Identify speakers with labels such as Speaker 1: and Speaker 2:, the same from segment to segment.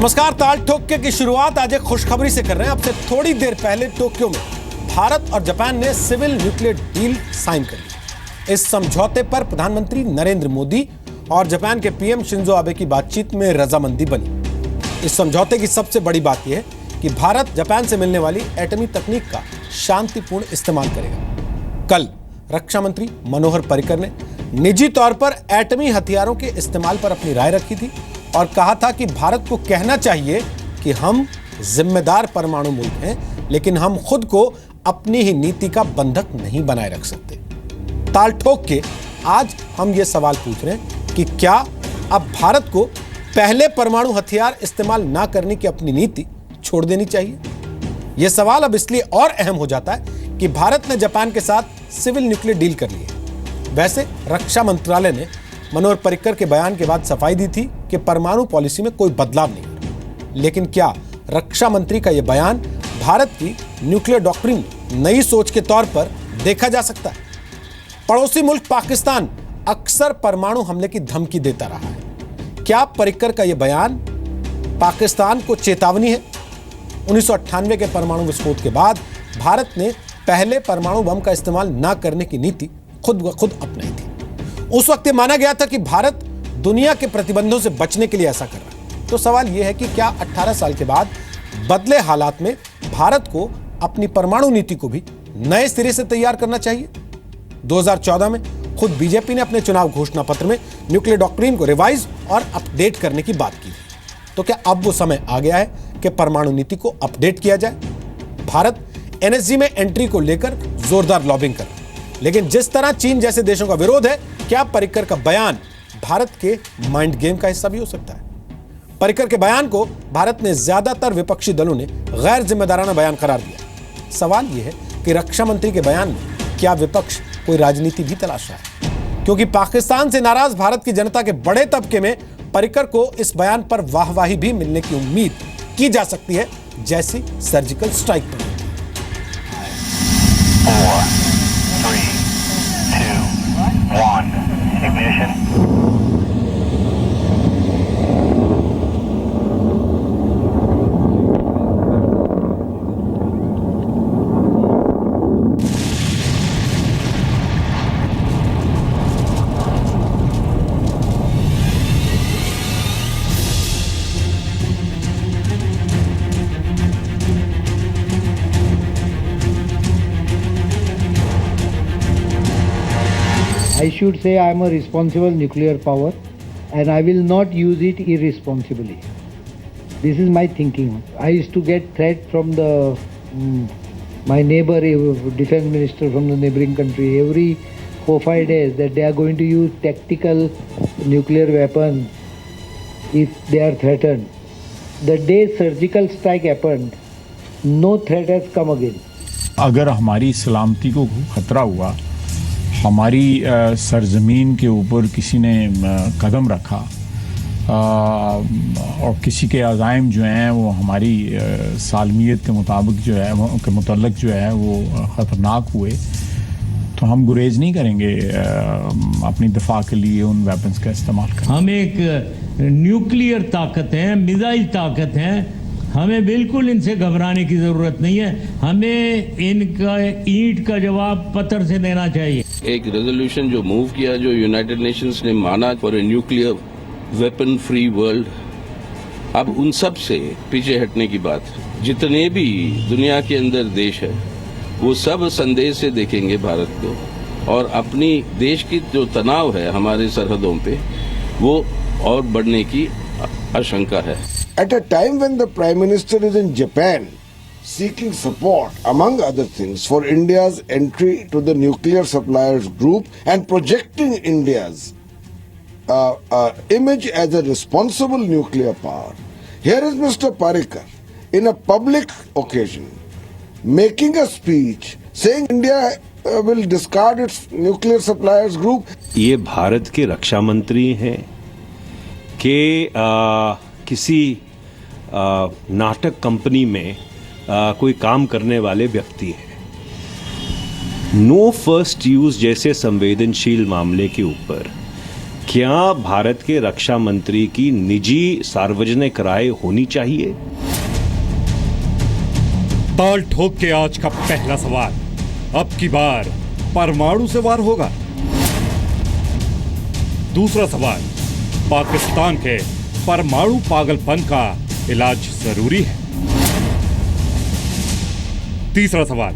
Speaker 1: नमस्कार। ताल ठोके की शुरुआत आज एक खुशखबरी से कर रहे हैं। अब से थोड़ी देर पहले टोक्यो में भारत और जापान ने सिविल न्यूक्लियर डील साइन कर ली। इस समझौते पर प्रधानमंत्री नरेंद्र मोदी और जापान के पीएम शिंजो आबे की बातचीत में रजामंदी बनी। इस समझौते की सबसे बड़ी बात यह है कि भारत जापान से मिलने वाली एटमी तकनीक का शांतिपूर्ण इस्तेमाल करेगा। कल रक्षा मंत्री मनोहर पर्रिकर ने निजी तौर पर एटमी हथियारों के इस्तेमाल पर अपनी राय रखी थी और कहा था कि भारत को कहना चाहिए कि हम जिम्मेदार परमाणु मुल्क हैं, लेकिन हम खुद को अपनी ही नीति का बंधक नहीं बनाए रख सकते। ताल ठोक के आज हम ये सवाल पूछ रहे हैं कि क्या अब भारत को पहले परमाणु हथियार इस्तेमाल ना करने की अपनी नीति छोड़ देनी चाहिए? यह सवाल अब इसलिए और अहम हो जाता है कि भारत ने जापान के साथ सिविल न्यूक्लियर डील कर ली है। वैसे रक्षा मंत्रालय ने मनोहर पर्रिकर के बयान के बाद सफाई दी थी कि परमाणु पॉलिसी में कोई बदलाव नहीं। लेकिन क्या रक्षा मंत्री का यह बयान भारत की न्यूक्लियर डॉक्ट्रिन में नई सोच के तौर पर देखा जा सकता है? पड़ोसी मुल्क पाकिस्तान अक्सर परमाणु हमले की धमकी देता रहा है। क्या पर्रिकर का यह बयान पाकिस्तान को चेतावनी है? 1998 के परमाणु विस्फोट के बाद भारत ने पहले परमाणु बम का इस्तेमाल न करने की नीति खुद ब खुद अपनाई थी। उस वक्त माना गया था कि भारत दुनिया के प्रतिबंधों से बचने के लिए ऐसा कर रहा है। तो सवाल यह है कि क्या 18 साल के बाद बदले हालात में भारत को अपनी परमाणु नीति को भी नए सिरे से तैयार करना चाहिए? 2014 में खुद बीजेपी ने अपने चुनाव घोषणा पत्र में न्यूक्लियर डॉक्ट्रिन को रिवाइज और अपडेट करने की बात की। तो क्या अब वो समय आ गया है कि परमाणु नीति को अपडेट किया जाए? भारत एनएसजी में एंट्री को लेकर जोरदार लॉबिंग कर रहा है, लेकिन जिस तरह चीन जैसे देशों का विरोध है, क्या पर्रिकर का बयान भारत के माइंड गेम का हिस्सा भी हो सकता है? पर्रिकर के बयान को भारत ने ज्यादातर विपक्षी दलों ने गैर जिम्मेदाराना बयान करार दिया। सवाल यह है कि रक्षा मंत्री के बयान में क्या विपक्ष कोई राजनीति भी तलाश रहा है? क्योंकि पाकिस्तान से नाराज भारत की जनता के बड़े तबके में पर्रिकर को इस बयान पर वाहवाही भी मिलने की उम्मीद की जा सकती है, जैसी सर्जिकल स्ट्राइक पर।
Speaker 2: 4, 3, 2, 1, ignition.
Speaker 3: I should say I am a responsible nuclear power and I will not use it irresponsibly. This is my thinking. I used to get threat from my neighbor, defense minister from the neighboring country, every 4-5 days that they are going to use tactical nuclear weapons if they are threatened. The day surgical strike happened, no threat has come again.
Speaker 4: अगर हमारी सलामती को खतरा हुआ, हमारी सरजमीन के ऊपर किसी ने कदम रखा और किसी के अज़ाइम जो हैं वो हमारी सालमियत के मुताबिक जो है के मुतल्लक जो है वो ख़तरनाक हुए, तो हम गुरेज नहीं करेंगे अपनी दफा के लिए उन वेपन्स का इस्तेमाल करें।
Speaker 5: हम एक न्यूक्लियर ताकत हैं, मिसाइल ताकत हैं, हमें बिल्कुल इनसे घबराने की जरूरत नहीं है। हमें इनका ईंट का जवाब पत्थर से देना चाहिए।
Speaker 6: एक रेजोल्यूशन जो मूव किया, जो यूनाइटेड नेशंस ने माना for a nuclear weapon free world, अब उन सब से पीछे हटने की बात। जितने भी दुनिया के अंदर देश है वो सब संदेश से देखेंगे भारत को, और अपनी देश की जो तनाव है हमारे सरहदों पे वो और बढ़ने की आशंका है।
Speaker 7: At a time when the Prime Minister is in Japan seeking support, among other things, for India's entry to the nuclear suppliers group and projecting India's image as a responsible nuclear power, here is Mr. Parrikar in a public occasion making a speech saying India will discard its nuclear suppliers group.
Speaker 8: ये भारत के रक्षा मंत्री हैं कि किसी नाटक company में कोई काम करने वाले व्यक्ति हैं। नो फर्स्ट यूज जैसे संवेदनशील मामले के ऊपर क्या भारत के रक्षा मंत्री की निजी सार्वजनिक राय होनी चाहिए?
Speaker 9: ताल ठोक के आज का पहला सवाल, अब की बार परमाणु से वार होगा? दूसरा सवाल, पाकिस्तान के परमाणु पागलपन का इलाज जरूरी है? तीसरा सवाल,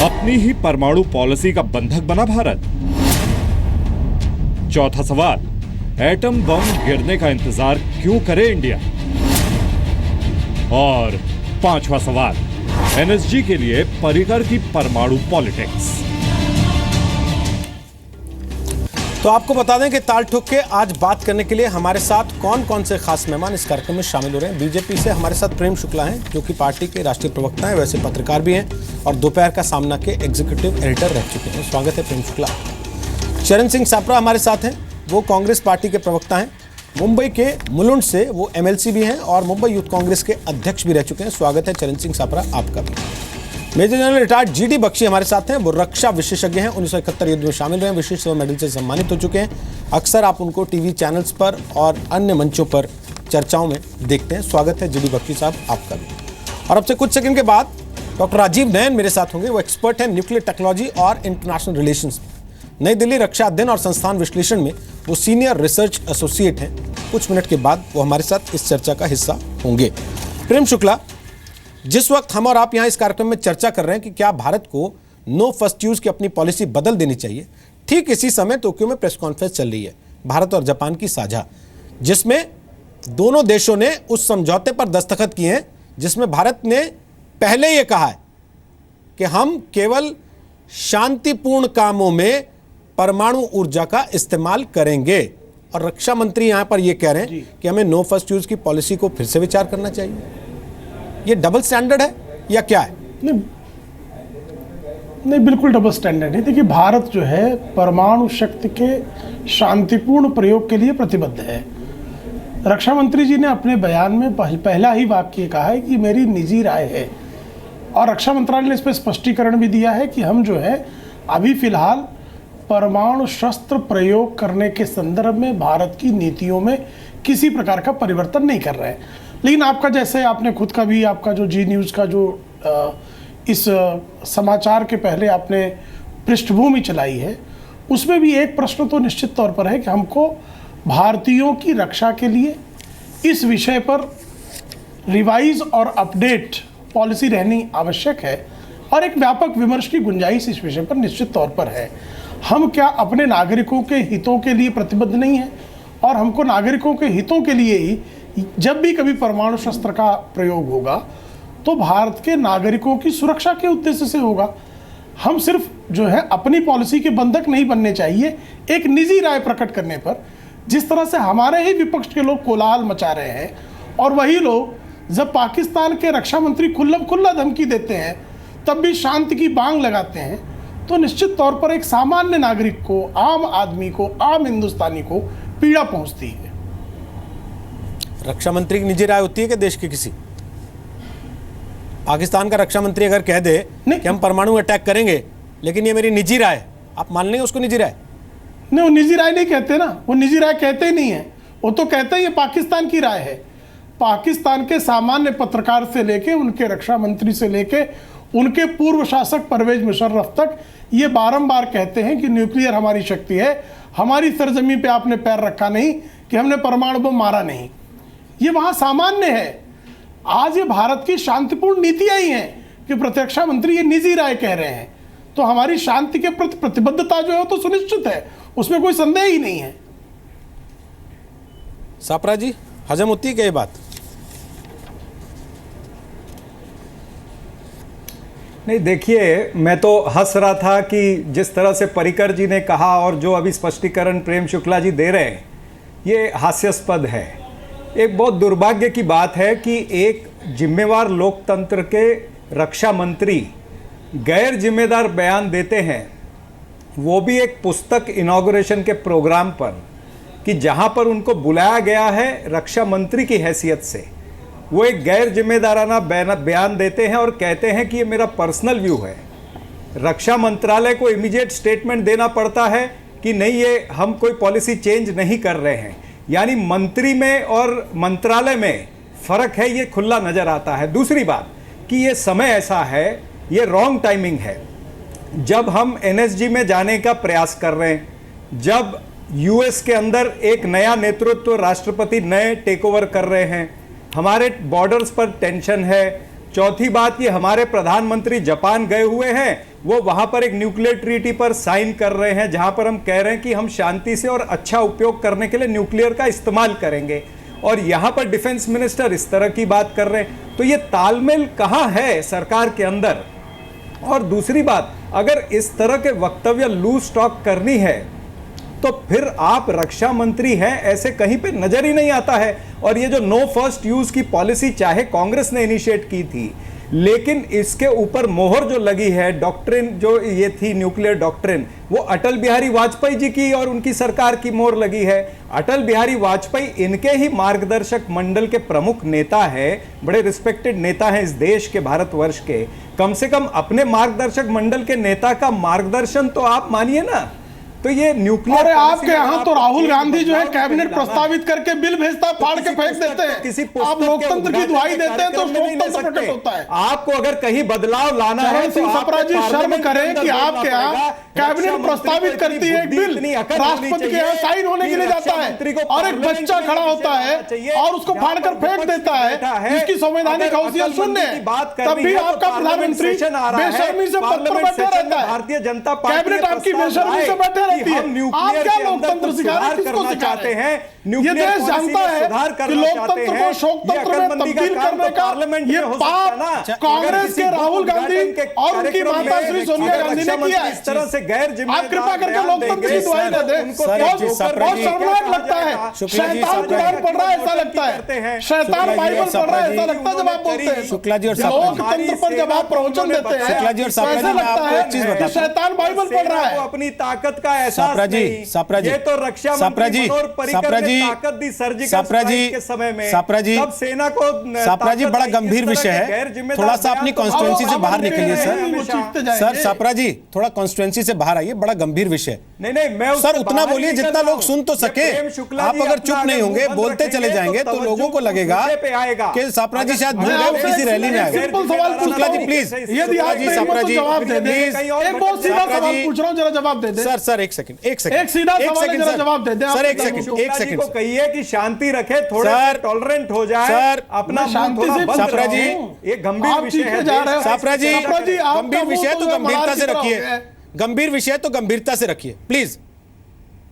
Speaker 9: अपनी ही परमाणु पॉलिसी का बंधक बना भारत? चौथा सवाल, एटम बम गिरने का इंतजार क्यों करे इंडिया? और पांचवा सवाल, एनएसजी के लिए पर्रिकर की परमाणु पॉलिटिक्स।
Speaker 1: तो आपको बता दें कि ताल ठोक के आज बात करने के लिए हमारे साथ कौन कौन से खास मेहमान इस कार्यक्रम में शामिल हो रहे हैं। बीजेपी से हमारे साथ प्रेम शुक्ला हैं, जो कि पार्टी के राष्ट्रीय प्रवक्ता हैं, वैसे पत्रकार भी हैं और दोपहर का सामना के एग्जीक्यूटिव एडिटर रह चुके हैं। स्वागत है प्रेम शुक्ला। चरण सिंह सापरा हमारे साथ हैं, वो कांग्रेस पार्टी के प्रवक्ता हैं। मुंबई के मुलुंड से वो एमएलसी भी हैं और मुंबई यूथ कांग्रेस के अध्यक्ष भी रह चुके हैं। स्वागत है चरण सिंह सापरा आपका भी। Major general retired GD Bakshi हमारे साथ हैं, वो रक्षा विशेषज्ञ हैं, 1971 युद्ध में शामिल रहे, विशिष्ट सेवा मेडल से सम्मानित हो चुके हैं। अक्सर आप उनको टीवी चैनल्स पर और अन्य मंचों पर चर्चाओं में देखते हैं। स्वागत है जीडी बख्शी साहब आपका भी। और अब से कुछ सेकंड के बाद डॉक्टर राजीव नयन मेरे साथ होंगे, वो एक्सपर्ट हैं न्यूक्लियर टेक्नोलॉजी और इंटरनेशनल रिलेशंस में। नई दिल्ली रक्षा अध्ययन और संस्थान विश्लेषण में वो सीनियर रिसर्च एसोसिएट हैं। कुछ मिनट के बाद वो हमारे साथ इस चर्चा का हिस्सा होंगे। प्रेम शुक्ला, जिस वक्त हम और आप यहाँ इस कार्यक्रम में चर्चा कर रहे हैं कि क्या भारत को नो फर्स्ट यूज की अपनी पॉलिसी बदल देनी चाहिए, ठीक इसी समय टोक्यो में प्रेस कॉन्फ्रेंस चल रही है भारत और जापान की साझा, जिसमें दोनों देशों ने उस समझौते पर दस्तखत किए हैं जिसमें भारत ने पहले ये कहा है कि हम केवल शांतिपूर्ण कामों में परमाणु ऊर्जा का इस्तेमाल करेंगे। और रक्षा मंत्री यहां पर यह कह रहे हैं कि हमें नो फर्स्ट यूज की पॉलिसी को फिर से विचार करना चाहिए। ये डबल स्टैंडर्ड है या क्या है?
Speaker 10: नहीं, बिल्कुल डबल स्टैंडर्ड है। देखिए, भारत जो है परमाणु शक्ति के शांतिपूर्ण प्रयोग के लिए प्रतिबद्ध है। रक्षा मंत्री जी ने अपने बयान में पहला ही वाक्य कहा है कि मेरी निजी राय है, और रक्षा मंत्रालय ने इस पर स्पष्टीकरण भी दिया है कि हम जो है अभी फिलहाल परमाणु शस्त्र प्रयोग करने के संदर्भ में भारत की नीतियों में किसी प्रकार का परिवर्तन नहीं कर रहे हैं। लेकिन आपका, जैसे आपने खुद का भी, आपका जो जी न्यूज़ का जो इस समाचार के पहले आपने पृष्ठभूमि चलाई है, उसमें भी एक प्रश्न तो निश्चित तौर पर है कि हमको भारतीयों की रक्षा के लिए इस विषय पर रिवाइज और अपडेट पॉलिसी रहनी आवश्यक है, और एक व्यापक विमर्श की गुंजाइश इस विषय पर निश्चित तौर पर है। हम क्या अपने नागरिकों के हितों के लिए प्रतिबद्ध नहीं हैं? और हमको नागरिकों के हितों के लिए ही जब भी कभी परमाणु शस्त्र का प्रयोग होगा तो भारत के नागरिकों की सुरक्षा के उद्देश्य से होगा। हम सिर्फ जो है अपनी पॉलिसी के बंधक नहीं बनने चाहिए एक निजी राय प्रकट करने पर, जिस तरह से हमारे ही विपक्ष के लोग कोलाहल मचा रहे हैं, और वही लोग जब पाकिस्तान के रक्षा मंत्री खुल्ला धमकी देते हैं तब भी शांति की बांग लगाते हैं। तो निश्चित तौर पर एक सामान्य नागरिक को, आम आदमी को, आम हिंदुस्तानी को पीड़ा पहुंचती है।
Speaker 1: रक्षा मंत्री की निजी राय होती है कि देश की किसी? पाकिस्तान का रक्षा मंत्री अगर कह दे कि हम परमाणु अटैक करेंगे लेकिन ये मेरी निजी राय है, आप मान लेंगे उसको निजी राय?
Speaker 10: नहीं, वो निजी राय नहीं कहते ना, वो निजी राय कहते ही नहीं है, वो तो कहते ही पाकिस्तान की राय है। पाकिस्तान के सामान्य पत्रकार से लेके उनके रक्षा मंत्री से लेके उनके पूर्व शासक परवेज मुशर्रफ तक ये बारंबार कहते हैं कि न्यूक्लियर हमारी शक्ति है, हमारी सरजमी पे आपने पैर रखा नहीं, कि हमने परमाणु बम मारा नहीं। ये वहां सामान्य है। आज ये भारत की शांतिपूर्ण नीतियां ही हैं कि प्रतिरक्षा मंत्री ये निजी राय कह रहे हैं, तो हमारी शांति के प्रति प्रतिबद्धता जो है तो सुनिश्चित है, उसमें कोई संदेह ही नहीं है।
Speaker 1: सापरा जी, हजम होती है क्या ये बात?
Speaker 11: नहीं, देखिए, मैं तो हंस रहा था कि जिस तरह से पर्रिकर जी ने कहा और जो अभी स्पष्टीकरण प्रेम शुक्ला जी दे रहे हैं, ये हास्यास्पद है। एक बहुत दुर्भाग्य की बात है कि एक जिम्मेवार लोकतंत्र के रक्षा मंत्री गैर जिम्मेदार बयान देते हैं, वो भी एक पुस्तक इनॉग्रेशन के प्रोग्राम पर, कि जहां पर उनको बुलाया गया है रक्षा मंत्री की हैसियत से, वो एक गैर जिम्मेदाराना बयान देते हैं और कहते हैं कि ये मेरा पर्सनल व्यू है। रक्षा मंत्रालय को इमीडिएट स्टेटमेंट देना पड़ता है कि नहीं, ये हम कोई पॉलिसी चेंज नहीं कर रहे हैं। यानी मंत्री में और मंत्रालय में फर्क है, ये खुला नजर आता है। दूसरी बात कि ये समय ऐसा है, ये रॉन्ग टाइमिंग है। जब हम एनएसजी में जाने का प्रयास कर रहे हैं, जब यूएस के अंदर एक नया नेतृत्व राष्ट्रपति नए टेक ओवर कर रहे हैं, हमारे बॉर्डर्स पर टेंशन है। चौथी बात, ये हमारे प्रधानमंत्री जापान गए हुए हैं, वो वहां पर एक न्यूक्लियर ट्रीटी पर साइन कर रहे हैं, जहां पर हम कह रहे हैं कि हम शांति से और अच्छा उपयोग करने के लिए न्यूक्लियर का इस्तेमाल करेंगे, और यहां पर डिफेंस मिनिस्टर इस तरह की बात कर रहे हैं। तो ये तालमेल कहां है सरकार के अंदर? और दूसरी बात, अगर इस तरह के वक्तव्य लूज टॉक करनी है तो फिर आप रक्षा मंत्री हैं, ऐसे कहीं पे नजर ही नहीं आता है। और ये जो नो फर्स्ट यूज की पॉलिसी चाहे कांग्रेस ने इनिशिएट की थी, लेकिन इसके ऊपर मोहर जो लगी है, डॉक्ट्रिन जो ये थी न्यूक्लियर डॉक्ट्रिन, वो अटल बिहारी वाजपेयी जी की और उनकी सरकार की मोहर लगी है। अटल बिहारी वाजपेयी इनके ही मार्गदर्शक मंडल के प्रमुख नेता है, बड़े रिस्पेक्टेड नेता हैं इस देश के, भारतवर्ष के। कम से कम अपने मार्गदर्शक मंडल के नेता का मार्गदर्शन तो आप मानिए ना। तो ये न्यूक्लियर,
Speaker 10: अरे आपके यहाँ तो राहुल गांधी जो है कैबिनेट प्रस्तावित करके बिल भेजता है, फाड़ के फेंक देते हैं। आप लोकतंत्र की दुहाई देते हैं तो लोकतंत्र प्रकट होता है।
Speaker 11: आपको अगर कहीं बदलाव लाना है
Speaker 10: चरण सिंह सप्रा जी, शर्म करें कि आपके यहाँ कैबिनेट प्रस्तावित करती है एक बिल, राष्ट्रपति के यहाँ साइन होने के लिए जाता है, और एक बच्चा खड़ा होता है और उसको फाड़ कर फेंक देता है, जिसकी संवैधानिक हैसियत शून्य है। तब भी आपका प्रधानमंत्री बेशर्मी से पद पर बैठे रहता है।
Speaker 11: भारतीय जनता पार्टी
Speaker 10: कैबिनेट आपकी बेशर्मी से बैठे रहती है। आप क्या लोकतंत्र सिखा रहे हैं, किसको चाहते हैं? ये देश जानता है कि लोकतंत्र को शोकतंत्र में तब्दील करने का ये पाप कांग्रेस के राहुल गांधी और उनकी माता श्री सोनिया गांधी ने किया है।
Speaker 11: इस तरह से गैर जिम्मेदार,
Speaker 10: आप कृपा करके लोकतंत्र की दुहाई न दें। बहुत शर्मनाक लगता है, शैतान कुरान पढ़ रहा है ऐसा लगता है, शैतान बाइबल पढ़ रहा है ऐसा लगता है जब आप बोलते हैं।
Speaker 1: शुक्ला जी और
Speaker 10: लोकतंत्र पर जब आप प्रवचन देते हैं,
Speaker 1: शुक्ला जी और सापरा जी, मैं आपको एक चीज बताता हूं,
Speaker 10: शैतान बाइबल पढ़ रहा है।
Speaker 11: अपनी ताकत का एहसास
Speaker 1: सापरा जी,
Speaker 11: नहीं।
Speaker 1: सापरा जी,
Speaker 11: ये तो रक्षा
Speaker 1: सापरा जी,
Speaker 11: मंत्री मनोहर पर्रिकर
Speaker 1: सापरा
Speaker 11: ने
Speaker 1: जी,
Speaker 11: ताकत दी सर्जिकल
Speaker 1: सापरा जी,
Speaker 11: स्ट्राइक के समय में।
Speaker 1: सापरा जी,
Speaker 11: तब सेना को
Speaker 1: सापरा जी,
Speaker 11: ताकत
Speaker 1: बड़ा
Speaker 11: आई।
Speaker 1: गंभीर
Speaker 11: इस तरह
Speaker 1: विषय
Speaker 11: के
Speaker 1: है,
Speaker 11: गैर जिम्मेदार
Speaker 1: थोड़ा सा
Speaker 11: बयान
Speaker 1: अपनी
Speaker 11: तो
Speaker 1: कॉन्स्टिट्यूएंसी से बाहर निकलिए
Speaker 10: सर।
Speaker 1: सर सापरा जी, थोड़ा कॉन्स्टिट्यूएंसी से बाहर आइए, बड़ा गंभीर विषय।
Speaker 11: नहीं, मैं
Speaker 1: सर उतना बोलिए जितना लोग सुन तो सके। आप अगर चुप नहीं होंगे, बोलते चले जाएंगे तो लोगों को लगेगा कि सापरा जी शायद भूल गए, किसी रैली में आए। शुक्ला जी प्लीज,
Speaker 10: यदि आप
Speaker 1: सापरा जी
Speaker 10: जवाब दे दें, एक बहुत सीधा सवाल पूछ रहा हूं, जरा जवाब दे दें।
Speaker 1: सर एक सेकंड, एक
Speaker 10: सीधा सवाल है, जरा जवाब दे दें।
Speaker 1: सर एक सेकंड
Speaker 11: को कहिए कि शांति रखे, थोड़ा टॉलरेंट हो जाए,
Speaker 1: सर
Speaker 11: अपना
Speaker 10: शांति से।
Speaker 1: सापरा जी,
Speaker 11: ये गंभीर विषय है।
Speaker 1: सापरा जी, गंभीर विषय तो गंभीरता से रखिए, गंभीर विषय तो गंभीरता से रखिए प्लीज।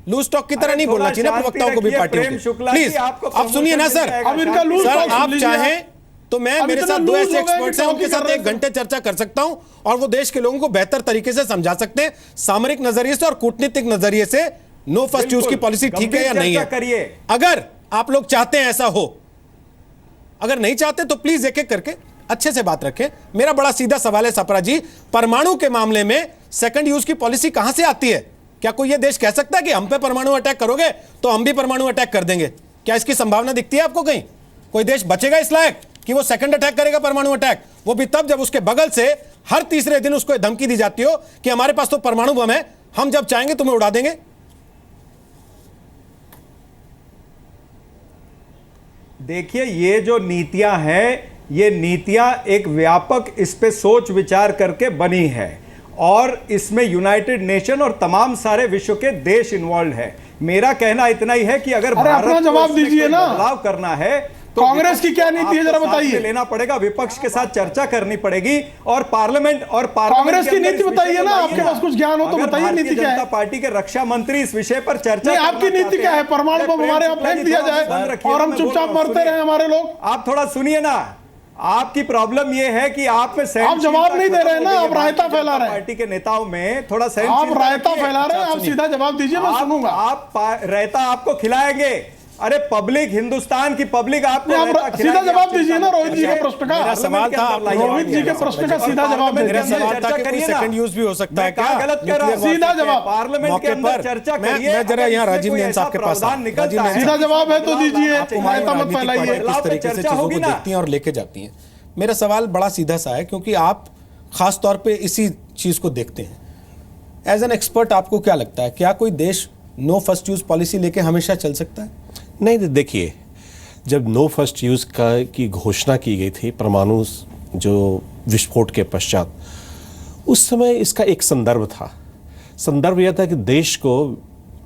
Speaker 1: लूज टॉक की तरह नहीं बोलना चाहिए ना प्रवक्ताओं को भी, पार्टियों को। प्लीज आप सुनिए ना सर।
Speaker 10: अब इनका लूज
Speaker 1: सर
Speaker 10: टॉक
Speaker 1: आप
Speaker 10: सुन लीजिए।
Speaker 1: चाहें तो मैं, मेरे साथ दो ऐसे एक्सपर्ट्स हैं, उनके साथ 1 घंटे चर्चा कर सकता हूं और वो देश के लोगों को बेहतर तरीके से समझा सकते हैं, सामरिक नजरिए से और कूटनीतिक नजरिए से, नो फर्स्ट यूज की पॉलिसी ठीक है या नहीं है। अगर आप लोग चाहते हैं ऐसा हो, अगर नहीं चाहते तो प्लीज एक एक करके अच्छे से बात रखें। मेरा बड़ा सीधा सवाल है सापरा जी, परमाणु के मामले में सेकंड यूज की पॉलिसी कहां से आती है? क्या कोई यह देश कह सकता है कि हम पे परमाणु अटैक करोगे तो हम भी परमाणु अटैक कर देंगे? क्या इसकी संभावना दिखती है आपको? कहीं कोई देश बचेगा इस लायक कि वो सेकंड अटैक करेगा, परमाणु अटैक? वो भी तब जब उसके बगल से हर तीसरे दिन उसको धमकी दी जाती हो कि हमारे पास तो परमाणु बम है, हम जब चाहेंगे तुम्हें उड़ा देंगे।
Speaker 11: देखिए, ये जो नीतियां हैं, ये नीतियां एक व्यापक इस पे सोच विचार करके बनी है, और इसमें यूनाइटेड नेशन और तमाम सारे विश्व के देश इन्वॉल्व है। मेरा कहना इतना ही है कि अगर भारत
Speaker 10: अपना जवाब दीजिए ना,
Speaker 11: बदलाव करना है तो
Speaker 10: कांग्रेस की क्या नीति है जरा बताइए।
Speaker 11: लेना पड़ेगा, विपक्ष के साथ चर्चा करनी पड़ेगी, और पार्लियामेंट
Speaker 10: कांग्रेस की नीति बताइए ना, आपके पास कुछ ज्ञान हो तो बताइए नीति क्या है।
Speaker 11: जनता पार्टी के रक्षा मंत्री इस विषय पर चर्चा
Speaker 10: नहीं, आपकी नीति क्या है? परमाणु बम हमारे यहाँ फेंक दिया जाए और हम चुपचाप मरते रहे हमारे लोग?
Speaker 11: आप थोड़ा सुनिए ना, आपकी प्रॉब्लम यह है कि आप में
Speaker 10: आप जवाब नहीं दे रहे हैं ना, आप रायता फैला रहे हैं।
Speaker 11: पार्टी के नेताओं में थोड़ा
Speaker 10: आप रायता फैला रहे हैं, आप सीधा जवाब दीजिए, मैं सुनूंगा।
Speaker 11: आप रायता आपको खिलाएंगे? अरे पब्लिक, हिंदुस्तान की पब्लिक आपको
Speaker 10: सीधा जवाब दीजिए ना रोहित जी के प्रश्न का।
Speaker 1: मेरा सवाल था,
Speaker 10: रोहित जी के प्रश्न का सीधा जवाब दीजिए।
Speaker 1: मेरा सवाल था कि कोई सेकंड यूज भी हो सकता है क्या?
Speaker 11: गलत कह रहा हूं?
Speaker 10: सीधा जवाब
Speaker 11: पार्लियामेंट के अंदर चर्चा करिए।
Speaker 1: मैं जरा यहाँ राजीव नयन साहब के पास,
Speaker 10: सीधा जवाब है तो दीजिए, रायता मत फैलाइए।
Speaker 1: किस तरीके से चीजों को देखती हैं और लेके जाती हैं। मेरा सवाल बड़ा सीधा सा है, क्योंकि आप खास तौर पे इसी चीज को देखते हैं। एज एन एक्सपर्ट आपको क्या लगता है, क्या कोई देश नो फर्स्ट यूज पॉलिसी लेके हमेशा चल सकता है?
Speaker 12: नहीं, देखिए, जब नो फर्स्ट यूज की घोषणा की गई थी परमाणु जो विस्फोट के पश्चात, उस समय इसका एक संदर्भ था। संदर्भ यह था कि देश को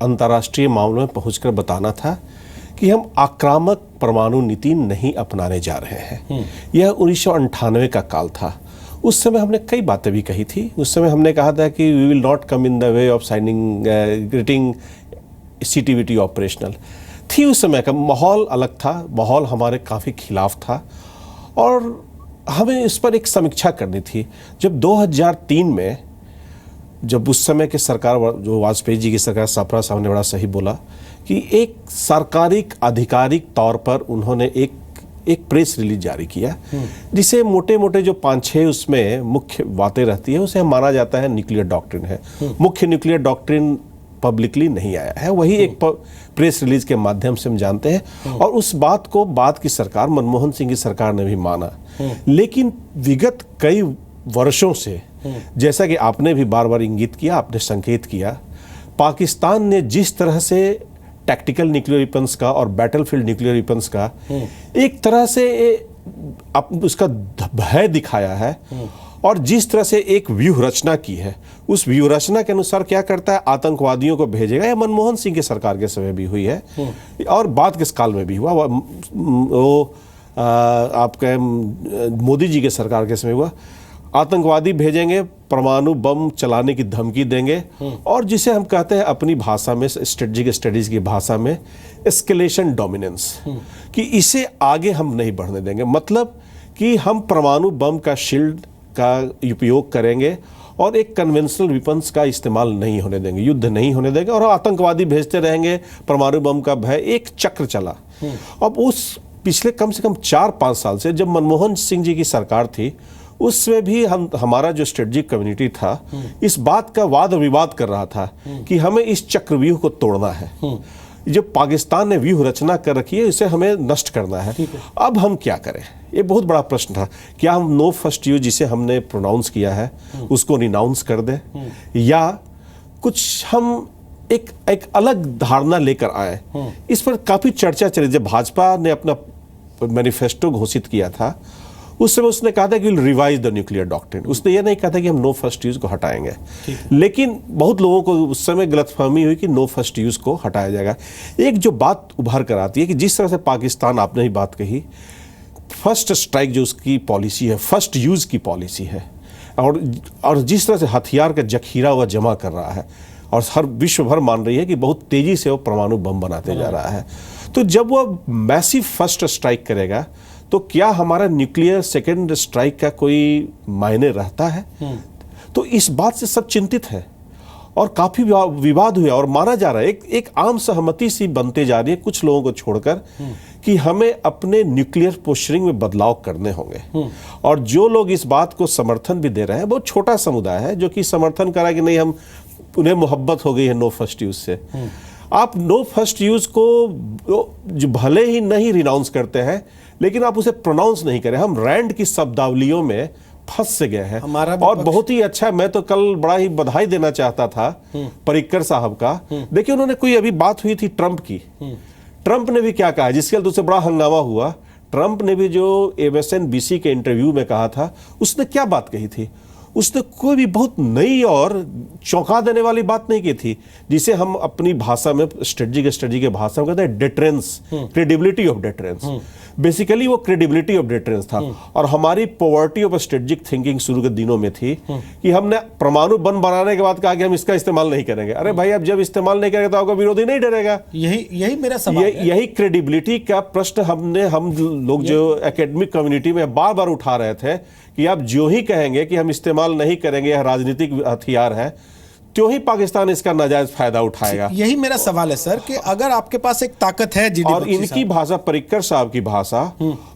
Speaker 12: अंतर्राष्ट्रीय मामलों में पहुंचकर बताना था कि हम आक्रामक परमाणु नीति नहीं अपनाने जा रहे हैं। यह 1998 का काल था। उस समय हमने कई बातें भी कही थी। उस समय हमने कहा था कि we will not come in the way of signing getting CTBT operational. थी उस समय का माहौल अलग था, माहौल हमारे काफ़ी खिलाफ था और हमें इस पर एक समीक्षा करनी थी। जब 2003 में, जब उस समय के सरकार, जो वाजपेयी जी की सरकार, सपरा साहब ने बड़ा सही बोला कि एक सरकारी आधिकारिक तौर पर उन्होंने एक प्रेस रिलीज जारी किया, जिसे मोटे मोटे जो 5-6 उसमें मुख्य बातें रहती है, उसे माना जाता है न्यूक्लियर डॉक्ट्रिन है। मुख्य न्यूक्लियर डॉक्ट्रिन पब्लिकली नहीं आया है, वही एक प्रेस रिलीज के माध्यम से हम जानते हैं। और उस बात को बाद की सरकार, मनमोहन सिंह की सरकार ने भी माना। लेकिन विगत कई वर्षों से, जैसा कि आपने भी बार बार इंगित किया, आपने संकेत किया, पाकिस्तान ने जिस तरह से टैक्टिकल न्यूक्लियर वेपन्स का और बैटलफील्ड न्यूक्लियर वेपन्स का एक तरह से उसका भय दिखाया है और जिस तरह से एक व्यूह रचना की है, उस व्यूह रचना के अनुसार क्या करता है, आतंकवादियों को भेजेगा। यह मनमोहन सिंह की सरकार के समय भी हुई है और बाद के काल में भी हुआ, वो आपके मोदी जी के सरकार के समय हुआ। आतंकवादी भेजेंगे, परमाणु बम चलाने की धमकी देंगे और जिसे हम कहते हैं अपनी भाषा में, स्ट्रेटेजिक स्टडीज की भाषा में, एस्केलेशन डोमिनेंस, कि इसे आगे हम नहीं बढ़ने देंगे। मतलब कि हम परमाणु बम का शील्ड का उपयोग करेंगे और एक कन्वेंशनल वेपन्स का इस्तेमाल नहीं होने देंगे, युद्ध नहीं होने देंगे और आतंकवादी भेजते रहेंगे। परमाणु बम का भय, एक चक्र चला। अब उस पिछले कम से कम 4-5 साल से, जब मनमोहन सिंह जी की सरकार थी, उसमें भी हमारा जो स्ट्रेटेजिक कम्युनिटी था, इस बात का वाद और विवाद कर रहा था कि हमें इस चक्रव्यूह को तोड़ना है। जो पाकिस्तान ने व्यूह रचना कर रखी है, इसे हमें नष्ट करना है। अब हम क्या करें, ये बहुत बड़ा प्रश्न था। क्या हम नो फर्स्ट यूज जिसे हमने प्रोनाउंस किया है उसको रिनाउंस कर दें, या कुछ हम एक अलग धारणा लेकर आए? इस पर काफी चर्चा चली। जब भाजपा ने अपना मैनिफेस्टो घोषित किया था, उस समय उसने कहा था कि will revise the nuclear doctrine. उसने ये नहीं कहा था कि हम नो फर्स्ट यूज को हटाएंगे। लेकिन बहुत लोगों को उस समय गलतफहमी हुई कि नो फर्स्ट यूज को हटाया जाएगा। एक जो बात उभर कर आती है कि जिस तरह से पाकिस्तान, आपने ही बात कही, फर्स्ट स्ट्राइक जो उसकी पॉलिसी है, फर्स्ट यूज की पॉलिसी है, और जिस तरह से हथियार का जखीरा हुआ जमा कर रहा है और हर विश्व भर मान रही है कि बहुत तेजी से वो परमाणु बम बनाते जा रहा है, तो जब वो मैसिव फर्स्ट स्ट्राइक करेगा तो क्या हमारा न्यूक्लियर सेकेंड स्ट्राइक का कोई मायने रहता है? तो इस बात से सब चिंतित है और काफी विवाद हुआ और माना जा रहा है, एक आम सहमति सी बनते जा रही है कुछ लोगों को छोड़कर, कि हमें अपने न्यूक्लियर पोस्चरिंग में बदलाव करने होंगे। और जो लोग इस बात को समर्थन भी दे रहे हैं, बहुत छोटा समुदाय है जो कि समर्थन करा कि नहीं, हम, उन्हें मोहब्बत हो गई है नो फर्स्ट यूज से। आप नो फर्स्ट यूज को जो भले ही नहीं रिनाउंस करते हैं, लेकिन आप उसे प्रोनाउंस नहीं करें। हम रैंड की शब्दावलियों में फंस से गए हैं। और बहुत ही अच्छा, मैं तो कल बड़ा ही बधाई देना चाहता था पर्रिकर साहब का। देखिए, उन्होंने कोई अभी बात हुई थी ट्रंप की, ट्रंप ने भी क्या कहा, जिसके लिए बड़ा हंगामा हुआ। ट्रंप ने भी जो MSNBC के इंटरव्यू में कहा था, उसने क्या बात कही थी? उसने कोई भी बहुत नई और चौंका देने वाली बात नहीं की थी, जिसे हम अपनी भाषा में, स्ट्रेटेजिक स्टडी के भाषा में कहते हैं deterrence, credibility of deterrence. Basically वो क्रेडिबिलिटी ऑफ डेटरेंस था। और हमारी पॉवर्टी ऑफ स्ट्रेटेजिक थिंकिंग शुरू के दिनों में थी कि हमने परमाणु बम बनाने के बाद कहा कि हम इसका इस्तेमाल नहीं करेंगे। अरे भाई, अब जब इस्तेमाल नहीं करेंगे तो आपका विरोधी नहीं डरेगा।
Speaker 1: यही मेरा सवाल है।
Speaker 12: यही क्रेडिबिलिटी का प्रश्न हम लोग जो एकेडमिक कम्युनिटी में बार बार उठा रहे थे कि आप जो ही कहेंगे कि हम इस्तेमाल नहीं करेंगे, यह राजनीतिक हथियार है, त्यों ही पाकिस्तान इसका नाजायज फायदा उठाएगा।
Speaker 1: यही मेरा सवाल है सर, कि अगर आपके पास एक ताकत है,
Speaker 12: और इनकी भाषा, पर्रिकर साहब की भाषा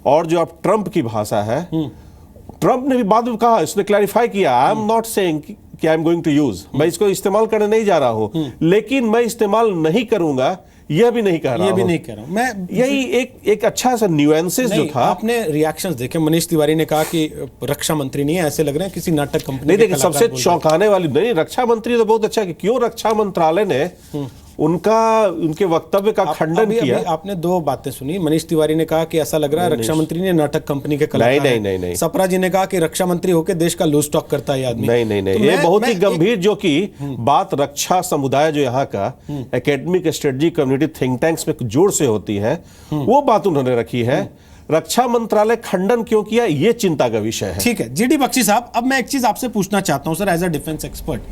Speaker 12: और जो आप ट्रंप की भाषा है, ट्रंप ने भी बाद में कहा, इसने क्लैरिफाई किया, आई एम नॉट सेइंग कि I am going to use, मैं इसको इस्तेमाल करने नहीं जा रहा हूं, लेकिन मैं इस्तेमाल नहीं करूंगा यह भी नहीं कह रहा
Speaker 1: ये भी
Speaker 12: हूं।
Speaker 1: नहीं कह रहा हूं मैं।
Speaker 12: यही एक अच्छा सा न्यूएंसेस जो था।
Speaker 1: आपने रिएक्शंस देखे, मनीष तिवारी ने कहा कि रक्षा मंत्री नहीं है, ऐसे लग रहे हैं किसी नाटक कंपनी
Speaker 12: नहीं
Speaker 1: के
Speaker 12: देखिए,
Speaker 1: कलाकार
Speaker 12: सबसे
Speaker 1: बोल रहे हैं।
Speaker 12: चौंकाने वाली नहीं, रक्षा मंत्री तो बहुत अच्छा कि क्यों रक्षा मंत्रालय ने उनके वक्तव्य का खंडन किया।
Speaker 1: अभी आपने दो बातें सुनी। मनीष तिवारी ने कहा कि ऐसा लग रहा है रक्षा मंत्री ने नाटक कंपनी के कलाकार हैं।
Speaker 12: नहीं।
Speaker 1: सप्रा जी ने कहा कि रक्षा मंत्री होकर देश का लूज टॉक करता है ये आदमी।
Speaker 12: नहीं
Speaker 1: तो
Speaker 12: ये बहुत ही गंभीर, जो कि बात रक्षा समुदाय जो यहाँ का academic strategy community think tanks में जोर से होती है, वो बात उन्होंने रखी है। रक्षा मंत्रालय खंडन क्यों किया, ये चिंता का विषय है।
Speaker 1: ठीक है जीडी बख्शी साहब, अब मैं एक चीज आपसे पूछना चाहता हूं sir, as a defence expert,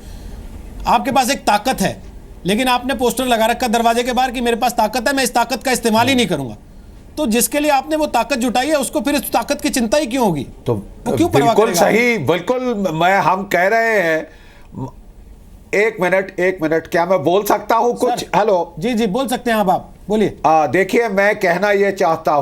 Speaker 1: आपके पास एक ताकत है, लेकिन आपने पोस्टर लगा रखा दरवाजे के बाहर कि मेरे पास ताकत है, मैं इस ताकत का इस्तेमाल ही नहीं करूंगा। तो जिसके लिए आपने वो ताकत जुटाई है, उसको फिर इस ताकत की चिंता ही क्यों होगी?
Speaker 13: तो
Speaker 1: क्यों परवाह
Speaker 13: बिल्कुल
Speaker 1: करेगा?
Speaker 13: सही, बिल्कुल हम कह रहे हैं। एक मिनट, क्या मैं बोल सकता हूं कुछ? हेलो
Speaker 1: जी बोल सकते हैं आप बोलिए।
Speaker 13: देखिए, मैं कहना यह चाहता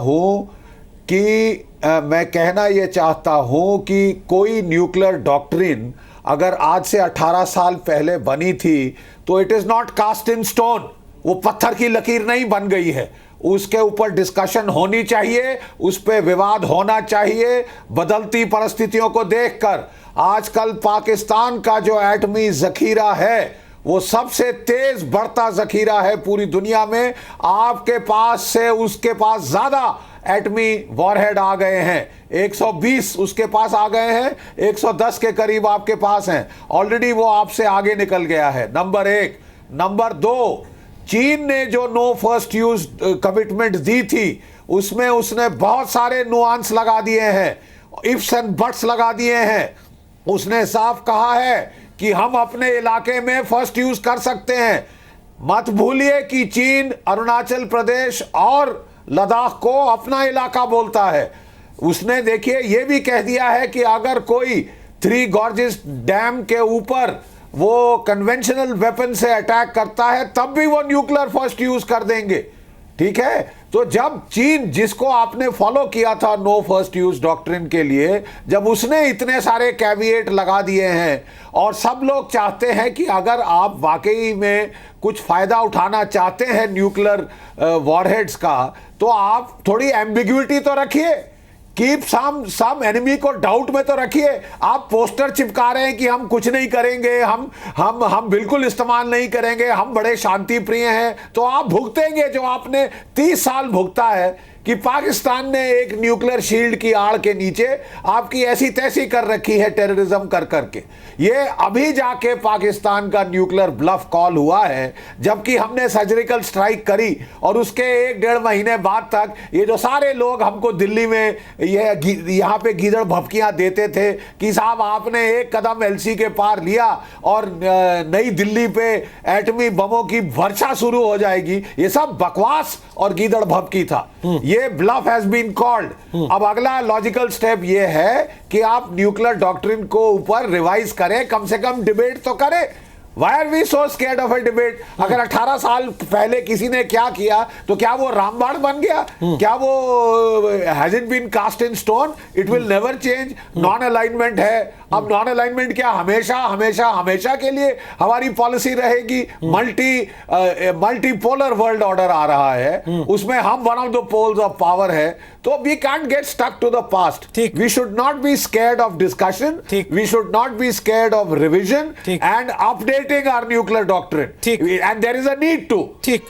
Speaker 13: हूं कि कोई न्यूक्लियर डॉक्ट्रिन अगर आज से 18 साल पहले बनी थी तो it is not cast in stone, वो पत्थर की लकीर नहीं बन गई है। उसके ऊपर डिस्कशन होनी चाहिए, उस पर विवाद होना चाहिए बदलती परिस्थितियों को देखकर। आजकल पाकिस्तान का जो एटमी जखीरा है वो सबसे तेज बढ़ता जखीरा है पूरी दुनिया में। आपके पास से उसके पास ज्यादा एटमी वॉरहेड आ गए हैं, 120 उसके पास आ गए हैं, 110 के करीब आपके पास हैं। ऑलरेडी वो आपसे आगे निकल गया है, नंबर 1। नंबर 2, चीन ने जो नो फर्स्ट यूज कमिटमेंट दी थी उसमें उसने बहुत सारे नुआंस लगा दिए हैं, इफ्स एंड बट्स लगा दिए हैं। उसने साफ कहा है कि हम अपने इलाके में फर्स्ट यूज कर सकते हैं। मत भूलिए कि चीन अरुणाचल प्रदेश और लद्दाख को अपना इलाका बोलता है। उसने देखिए ये भी कह दिया है कि अगर कोई 3 गॉर्जेस डैम के ऊपर वो कन्वेंशनल वेपन से अटैक करता है तब भी वो न्यूक्लियर फर्स्ट यूज कर देंगे। ठीक है, तो जब चीन, जिसको आपने फॉलो किया था नो फर्स्ट यूज डॉक्ट्रिन के लिए, जब उसने इतने सारे कैविएट लगा दिए हैं और सब लोग चाहते हैं कि अगर आप वाकई में कुछ फायदा उठाना चाहते हैं न्यूक्लियर वॉरहेड्स का, तो आप थोड़ी एम्बिग्युइटी तो रखिए, कीप सम एनिमी को डाउट में तो रखिए। आप पोस्टर चिपका रहे हैं कि हम कुछ नहीं करेंगे, हम बिल्कुल इस्तेमाल नहीं करेंगे, हम बड़े शांति प्रिय हैं, तो आप भुगतेंगे जो आपने 30 साल भुगता है कि पाकिस्तान ने एक न्यूक्लियर शील्ड की आड़ के नीचे आपकी ऐसी तैसी कर रखी है टेररिज्म कर करके। ये अभी जाके पाकिस्तान का न्यूक्लियर ब्लफ कॉल हुआ है, जबकि हमने सर्जिकल स्ट्राइक करी और उसके 1-1.5 महीने बाद तक ये जो सारे लोग हमको दिल्ली में यहाँ पे गीदड़ भपकियां देते थे कि साहब आपने एक कदम एलसी के पार लिया और नई दिल्ली पे एटमी बमों की वर्षा शुरू हो जाएगी, ये सब बकवास और गीदड़ भपकी था। ये ब्लफ हैज बीन कॉल्ड। अब अगला लॉजिकल स्टेप ये है कि आप न्यूक्लियर डॉक्ट्रिन को ऊपर रिवाइज करें, कम से कम डिबेट तो करें। Why are we so scared of a debate? अगर 18 साल पहले किसी ने क्या किया तो क्या वो रामबाण बन गया? क्या वो has it been cast in stone? It will never change. Non alignment है। अब नॉन अलाइनमेंट क्या हमेशा के लिए हमारी पॉलिसी रहेगी? मल्टीपोलर वर्ल्ड ऑर्डर आ रहा है, उसमें हम one of the poles of power है, तो we can't get stuck to the past. We should not be scared of discussion, we should not be scared of revision and updating our nuclear doctrine, and there is a need to.
Speaker 1: ठीक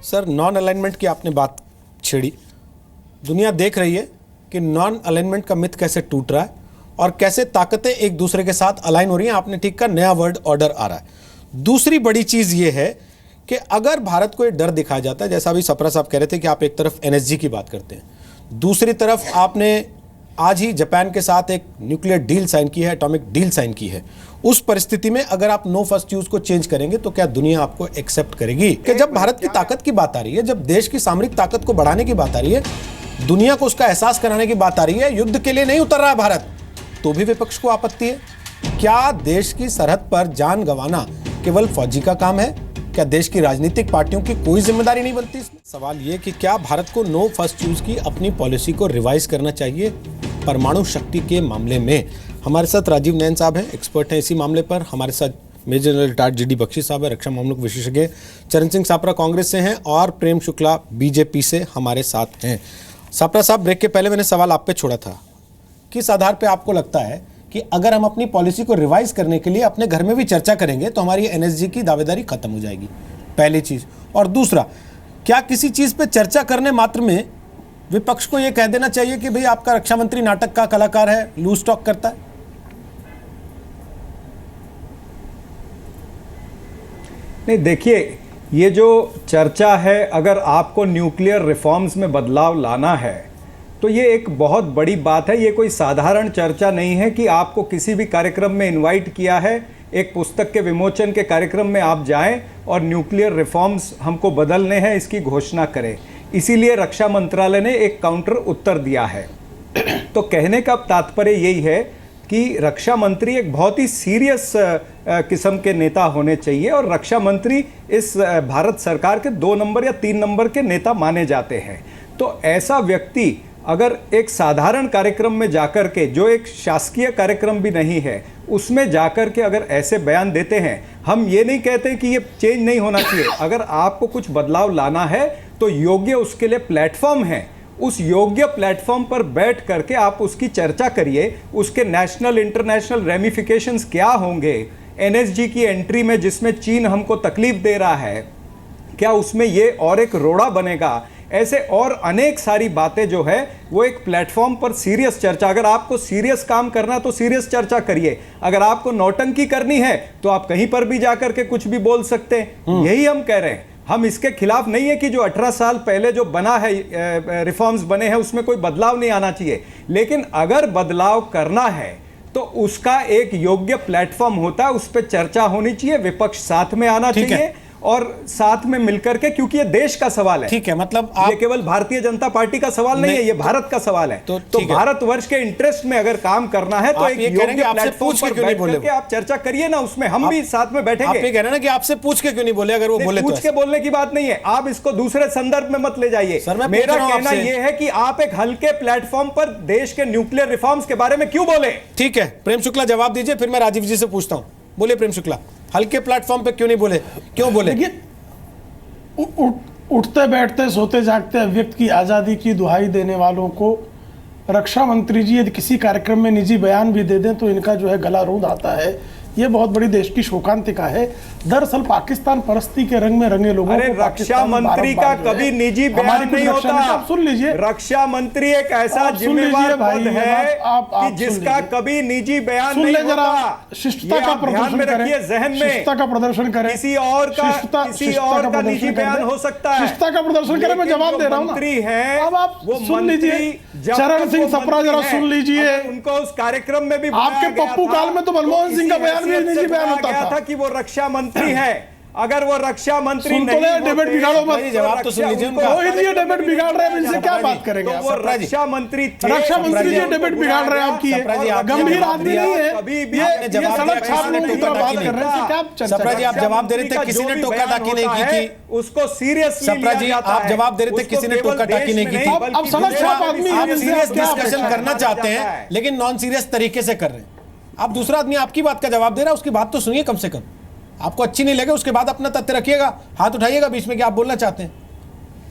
Speaker 1: sir, non alignment की आपने बात छेड़ी। दुनिया देख रही है कि नॉन अलाइनमेंट का मिथ कैसे टूट रहा है और कैसे ताकतें एक दूसरे के साथ अलाइन हो रही हैं। आपने ठीक कहा, नया वर्ल्ड ऑर्डर आ रहा है। दूसरी बड़ी चीज ये है कि अगर भारत को ये डर दिखाया जाता है, जैसा अभी सप्रा साहब कह रहे थे कि आप एक तरफ एनएसजी की बात करते हैं, दूसरी तरफ आपने आज ही जापान के साथ एक न्यूक्लियर डील साइन की है, एटॉमिक डील साइन की है। उस परिस्थिति में अगर आप नो फर्स्ट यूज को चेंज करेंगे तो क्या दुनिया आपको एक्सेप्ट करेगी? कि जब भारत की ताकत की बात आ रही है, जब देश की सामरिक ताकत को बढ़ाने की बात आ रही है, दुनिया को उसका एहसास कराने की बात आ रही है, युद्ध के लिए नहीं उतर रहा है भारत, तो भी विपक्ष को आपत्ति है। क्या देश की सरहद पर जान गंवाना केवल फौजी का काम है? क्या देश की राजनीतिक पार्टियों की कोई जिम्मेदारी नहीं बनती इसमें? सवाल यह कि क्या भारत को नो फर्स्ट यूज की अपनी पॉलिसी को रिवाइज करना चाहिए परमाणु शक्ति के मामले में? हमारे साथ राजीव नैन साहब हैं, एक्सपर्ट हैं इसी मामले पर। हमारे साथ major general retired GD Bakshi साहब है, रक्षा मामलों के विशेषज्ञ चरण सिंह सापरा कांग्रेस से हैं और प्रेम शुक्ला बीजेपी से हमारे साथ हैं। सापरा साहब, ब्रेक के पहले मैंने सवाल आप पे छोड़ा था, किस आधार पे आपको लगता है कि अगर हम अपनी पॉलिसी को रिवाइज करने के लिए अपने घर में भी चर्चा करेंगे तो हमारी एनएसजी की दावेदारी खत्म हो जाएगी, पहली चीज। और दूसरा, क्या किसी चीज पे चर्चा करने मात्र में विपक्ष को यह कह देना चाहिए कि भाई आपका रक्षा मंत्री नाटक का कलाकार है, लूज टॉक करता है?
Speaker 11: नहीं, देखिए, ये जो चर्चा है, अगर आपको न्यूक्लियर रिफॉर्म्स में बदलाव लाना है तो ये एक बहुत बड़ी बात है। ये कोई साधारण चर्चा नहीं है कि आपको किसी भी कार्यक्रम में इनवाइट किया है, एक पुस्तक के विमोचन के कार्यक्रम में आप जाएं और न्यूक्लियर रिफॉर्म्स हमको बदलने हैं इसकी घोषणा करें। इसीलिए रक्षा मंत्रालय ने एक काउंटर उत्तर दिया है। तो कहने का तात्पर्य यही है कि रक्षा मंत्री एक बहुत ही सीरियस किस्म के नेता होने चाहिए और रक्षा मंत्री इस भारत सरकार के 2 नंबर या 3 नंबर के नेता माने जाते हैं। तो ऐसा व्यक्ति अगर एक साधारण कार्यक्रम में जाकर के, जो एक शासकीय कार्यक्रम भी नहीं है, उसमें जाकर के अगर ऐसे बयान देते हैं, हम ये नहीं कहते कि ये चेंज नहीं होना चाहिए। अगर आपको कुछ बदलाव लाना है तो योग्य उसके लिए प्लेटफॉर्म है, उस योग्य प्लेटफॉर्म पर बैठ करके आप उसकी चर्चा करिए, उसके नेशनल इंटरनेशनल रेमिफिकेशंस क्या होंगे, एनएसजी की एंट्री में जिसमें चीन हमको तकलीफ दे रहा है, क्या उसमें ये और एक रोड़ा बनेगा, ऐसे और अनेक सारी बातें जो है वो एक प्लेटफॉर्म पर सीरियस चर्चा। अगर आपको सीरियस काम करना तो सीरियस चर्चा करिए, अगर आपको नौटंकी करनी है तो आप कहीं पर भी जाकर के कुछ भी बोल सकते हैं। यही हम कह रहे हैं, हम इसके खिलाफ नहीं है कि जो 18 साल पहले जो बना है, रिफॉर्म्स बने हैं, उसमें कोई बदलाव नहीं आना चाहिए, लेकिन अगर बदलाव करना है तो उसका एक योग्य प्लेटफॉर्म होता है, उस पर चर्चा होनी चाहिए, विपक्ष साथ में आना चाहिए और साथ में मिलकर के, क्योंकि ये देश का सवाल है।
Speaker 1: ठीक है, मतलब
Speaker 11: ये केवल भारतीय जनता पार्टी का सवाल नहीं है, ये भारत का सवाल है। तो भारतवर्ष के इंटरेस्ट में अगर काम करना है तो एक योग्य प्लेटफॉर्म पर बैठ करके आप चर्चा करिए ना, उसमें हम भी साथ में बैठेंगे।
Speaker 1: आप ये कह रहे हैं ना कि आपसे पूछ के क्यों नहीं बोले? अगर वो बोले तो
Speaker 11: पूछ के बोलने की बात नहीं है, आप इसको दूसरे संदर्भ में मत ले जाइए। मेरा कहना यह है कि आप एक हल्के प्लेटफॉर्म पर देश के न्यूक्लियर रिफॉर्म्स के बारे में क्यों बोले।
Speaker 1: ठीक है, प्रेम शुक्ला जवाब दीजिए, फिर मैं राजीव जी से पूछता हूं। बोलिए प्रेम शुक्ला, हल्के प्लेटफॉर्म पे क्यों नहीं बोले, क्यों बोले?
Speaker 10: उठते बैठते सोते जागते अभिव्यक्त की आज़ादी की दुहाई देने वालों को रक्षा मंत्री जी यदि किसी कार्यक्रम में निजी बयान भी दे दें तो इनका जो है गला रूंध आता है। ये बहुत बड़ी देश की शोकांतिका है। दरअसल पाकिस्तान परस्ती के रंग में रंगे लोगों को
Speaker 11: रक्षा मंत्री का कभी निजी बयान नहीं होता।
Speaker 10: आप सुन लीजिए,
Speaker 11: रक्षा मंत्री एक ऐसा जिम्मेवार पद है कि जिसका कभी निजी बयान नहीं होता।
Speaker 10: शिष्टता का प्रदर्शन करें,
Speaker 11: जहन में
Speaker 10: शिष्टता का प्रदर्शन करें,
Speaker 11: किसी और का निजी बयान हो सकता है।
Speaker 10: शिष्टता का प्रदर्शन करें, मैं जवाब दे रहा हूँ।
Speaker 11: मंत्री है,
Speaker 10: अब आप सुन लीजिए, चरण सिंह सप्रा जरा सुन लीजिए।
Speaker 11: उनको उस कार्यक्रम में भी
Speaker 10: आपके पप्पू काल में तो मनमोहन सिंह का बयान भी निजी बयान होता
Speaker 11: था कि वो रक्षा मंत्री है। अगर वो रक्षा मंत्री
Speaker 10: नहीं होते, डिबेट बिगाड़ो मत।
Speaker 1: जवाब तो सुन लीजिए उनका।
Speaker 10: ये डिबेट बिगाड़ रहे हैं, इनसे क्या बात करेंगे?
Speaker 11: तो वो रक्षा मंत्री थे।
Speaker 10: रक्षा मंत्री जी डिबेट बिगाड़ रहे हैं आपकी। गंभीर आदमी नहीं है, ये सड़क छापने की तरह बात कर रहे हैं। क्या
Speaker 1: सप्रा जी आप जवाब दे रहे थे, किसी ने टोका टाकी नहीं की थी,
Speaker 11: उसको सीरियसली
Speaker 1: सप्रा जी आप जवाब दे रहे थे, किसी ने टोका टाकी नहीं की थी।
Speaker 10: अब सड़क छाप आदमी
Speaker 1: आप सीरियस डिस्कशन करना चाहते हैं लेकिन नॉन सीरियस तरीके से कर रहे हैं। आप दूसरा आदमी आपकी बात का जवाब दे रहा है, उसकी बात तो सुनिए कम से कम। आपको अच्छी नहीं लगे उसके बाद अपना तथ्य रखिएगा, हाथ उठाइएगा बीच में कि आप बोलना चाहते हैं।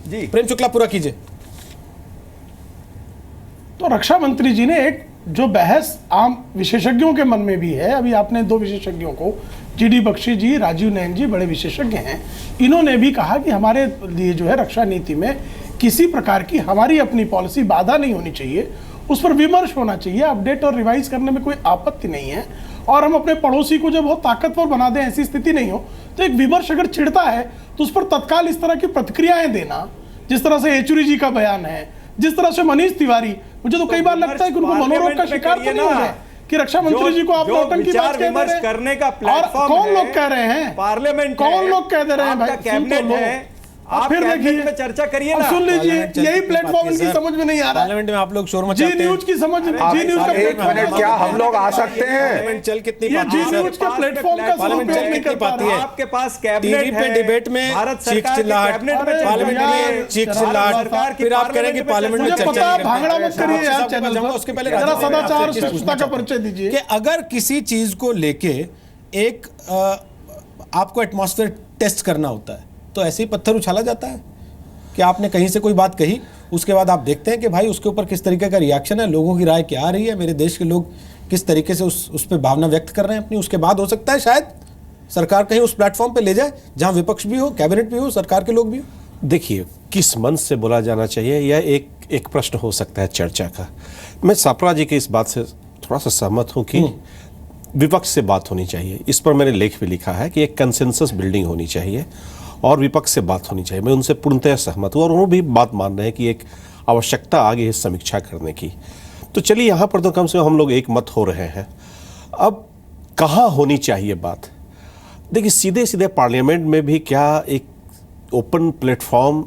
Speaker 1: जी प्रेम शुक्ला पूरा कीजिए।
Speaker 10: तो रक्षा मंत्री जी ने एक जो बहस आम विशेषज्ञों के मन में भी है, अभी आपने 2 विशेषज्ञों को, जीडी बख्शी जी, राजीव नयन जी, बड़े विशेषज्ञ हैं, इन्होंने भी कहा कि हमारे लिए जो है रक्षा नीति में किसी प्रकार की हमारी अपनी पॉलिसी बाधा नहीं होनी चाहिए, उस पर विमर्श होना चाहिए, अपडेट और रिवाइज करने में कोई आपत्ति नहीं है। और हम अपने पड़ोसी को जब बहुत ताकतवर बना दें, ऐसी स्थिति नहीं हो, तो एक विमर्श अगर छिड़ता है तो उस पर तत्काल इस तरह की प्रतिक्रियाएं देना, जिस तरह से येचुरी जी का बयान है, जिस तरह से मनीष तिवारी, मुझे तो कई बार लगता है कि उनको मनोरोग का शिकार तो नहीं हो रहा है कि रक्षा मंत्री जी को आप नौटंकी बात कह रहे हैं। और कौन लोग कह रहे हैं,
Speaker 11: पार्लियामेंट
Speaker 10: कौन लोग कह दे रहे हैं भाई,
Speaker 11: कैबिनेट है, आप
Speaker 10: फिर देखिए
Speaker 11: में चर्चा करिए ना।
Speaker 10: सुन लीजिए, यही प्लेटफॉर्म इनकी समझ में नहीं आ रहा।
Speaker 1: पार्लियामेंट में आप लोग शोर मचाते हैं।
Speaker 10: जी न्यूज की समझ, जी न्यूज का
Speaker 13: एक मिनट, क्या हम लोग आ सकते हैं?
Speaker 1: पार्लियामेंट चल कितनी पाती
Speaker 10: है?
Speaker 1: है?
Speaker 10: जी न्यूज के प्लेटफॉर्म का
Speaker 1: पार्लियामेंट चल कितनी पाती है?
Speaker 11: आपके पास कैबिनेट
Speaker 1: पे डिबेट में चीख चिल्लाहट, पार्लियामेंट में चीख चिल्लाहट, फिर आप करेंगे पार्लियामेंट में चर्चा।
Speaker 10: भांगड़ा मत करिए यार चैनल पर।
Speaker 1: उसके पहले
Speaker 10: जरा सदाचार शिष्टता का परिचय दीजिए
Speaker 1: कि अगर किसी चीज को लेके एक आपको एटमॉस्फेयर टेस्ट करना होता है, तो ऐसे ही पत्थर उछाला जाता है कि आपने कहीं से कोई बात कही, उसके बाद आप देखते हैं कि भाई उसके ऊपर किस तरीके का रिएक्शन है, लोगों की राय क्या आ रही है, मेरे देश के लोग किस तरीके से उस पर भावना व्यक्त कर रहे हैं अपनी। उसके बाद हो सकता है शायद सरकार कहीं उस प्लेटफॉर्म पे ले जाए जहां विपक्ष भी हो, कैबिनेट भी हो, सरकार के लोग भी हो।
Speaker 12: देखिए, किस मंच से बोला जाना चाहिए यह एक प्रश्न हो सकता है चर्चा का। मैं सापरा जी की इस बात से थोड़ा सा सहमत हूं कि विपक्ष से बात होनी चाहिए। इस पर मैंने लेख भी लिखा है कि एक कंसेंसस बिल्डिंग होनी चाहिए और विपक्ष से बात होनी चाहिए। मैं उनसे पूर्णतः सहमत हूँ और वो भी बात मान रहे हैं कि एक आवश्यकता आगे है समीक्षा करने की। तो चलिए, यहाँ पर तो कम से कम हम लोग एक मत हो रहे हैं। अब कहाँ होनी चाहिए बात? देखिए, सीधे सीधे पार्लियामेंट में भी क्या एक ओपन प्लेटफॉर्म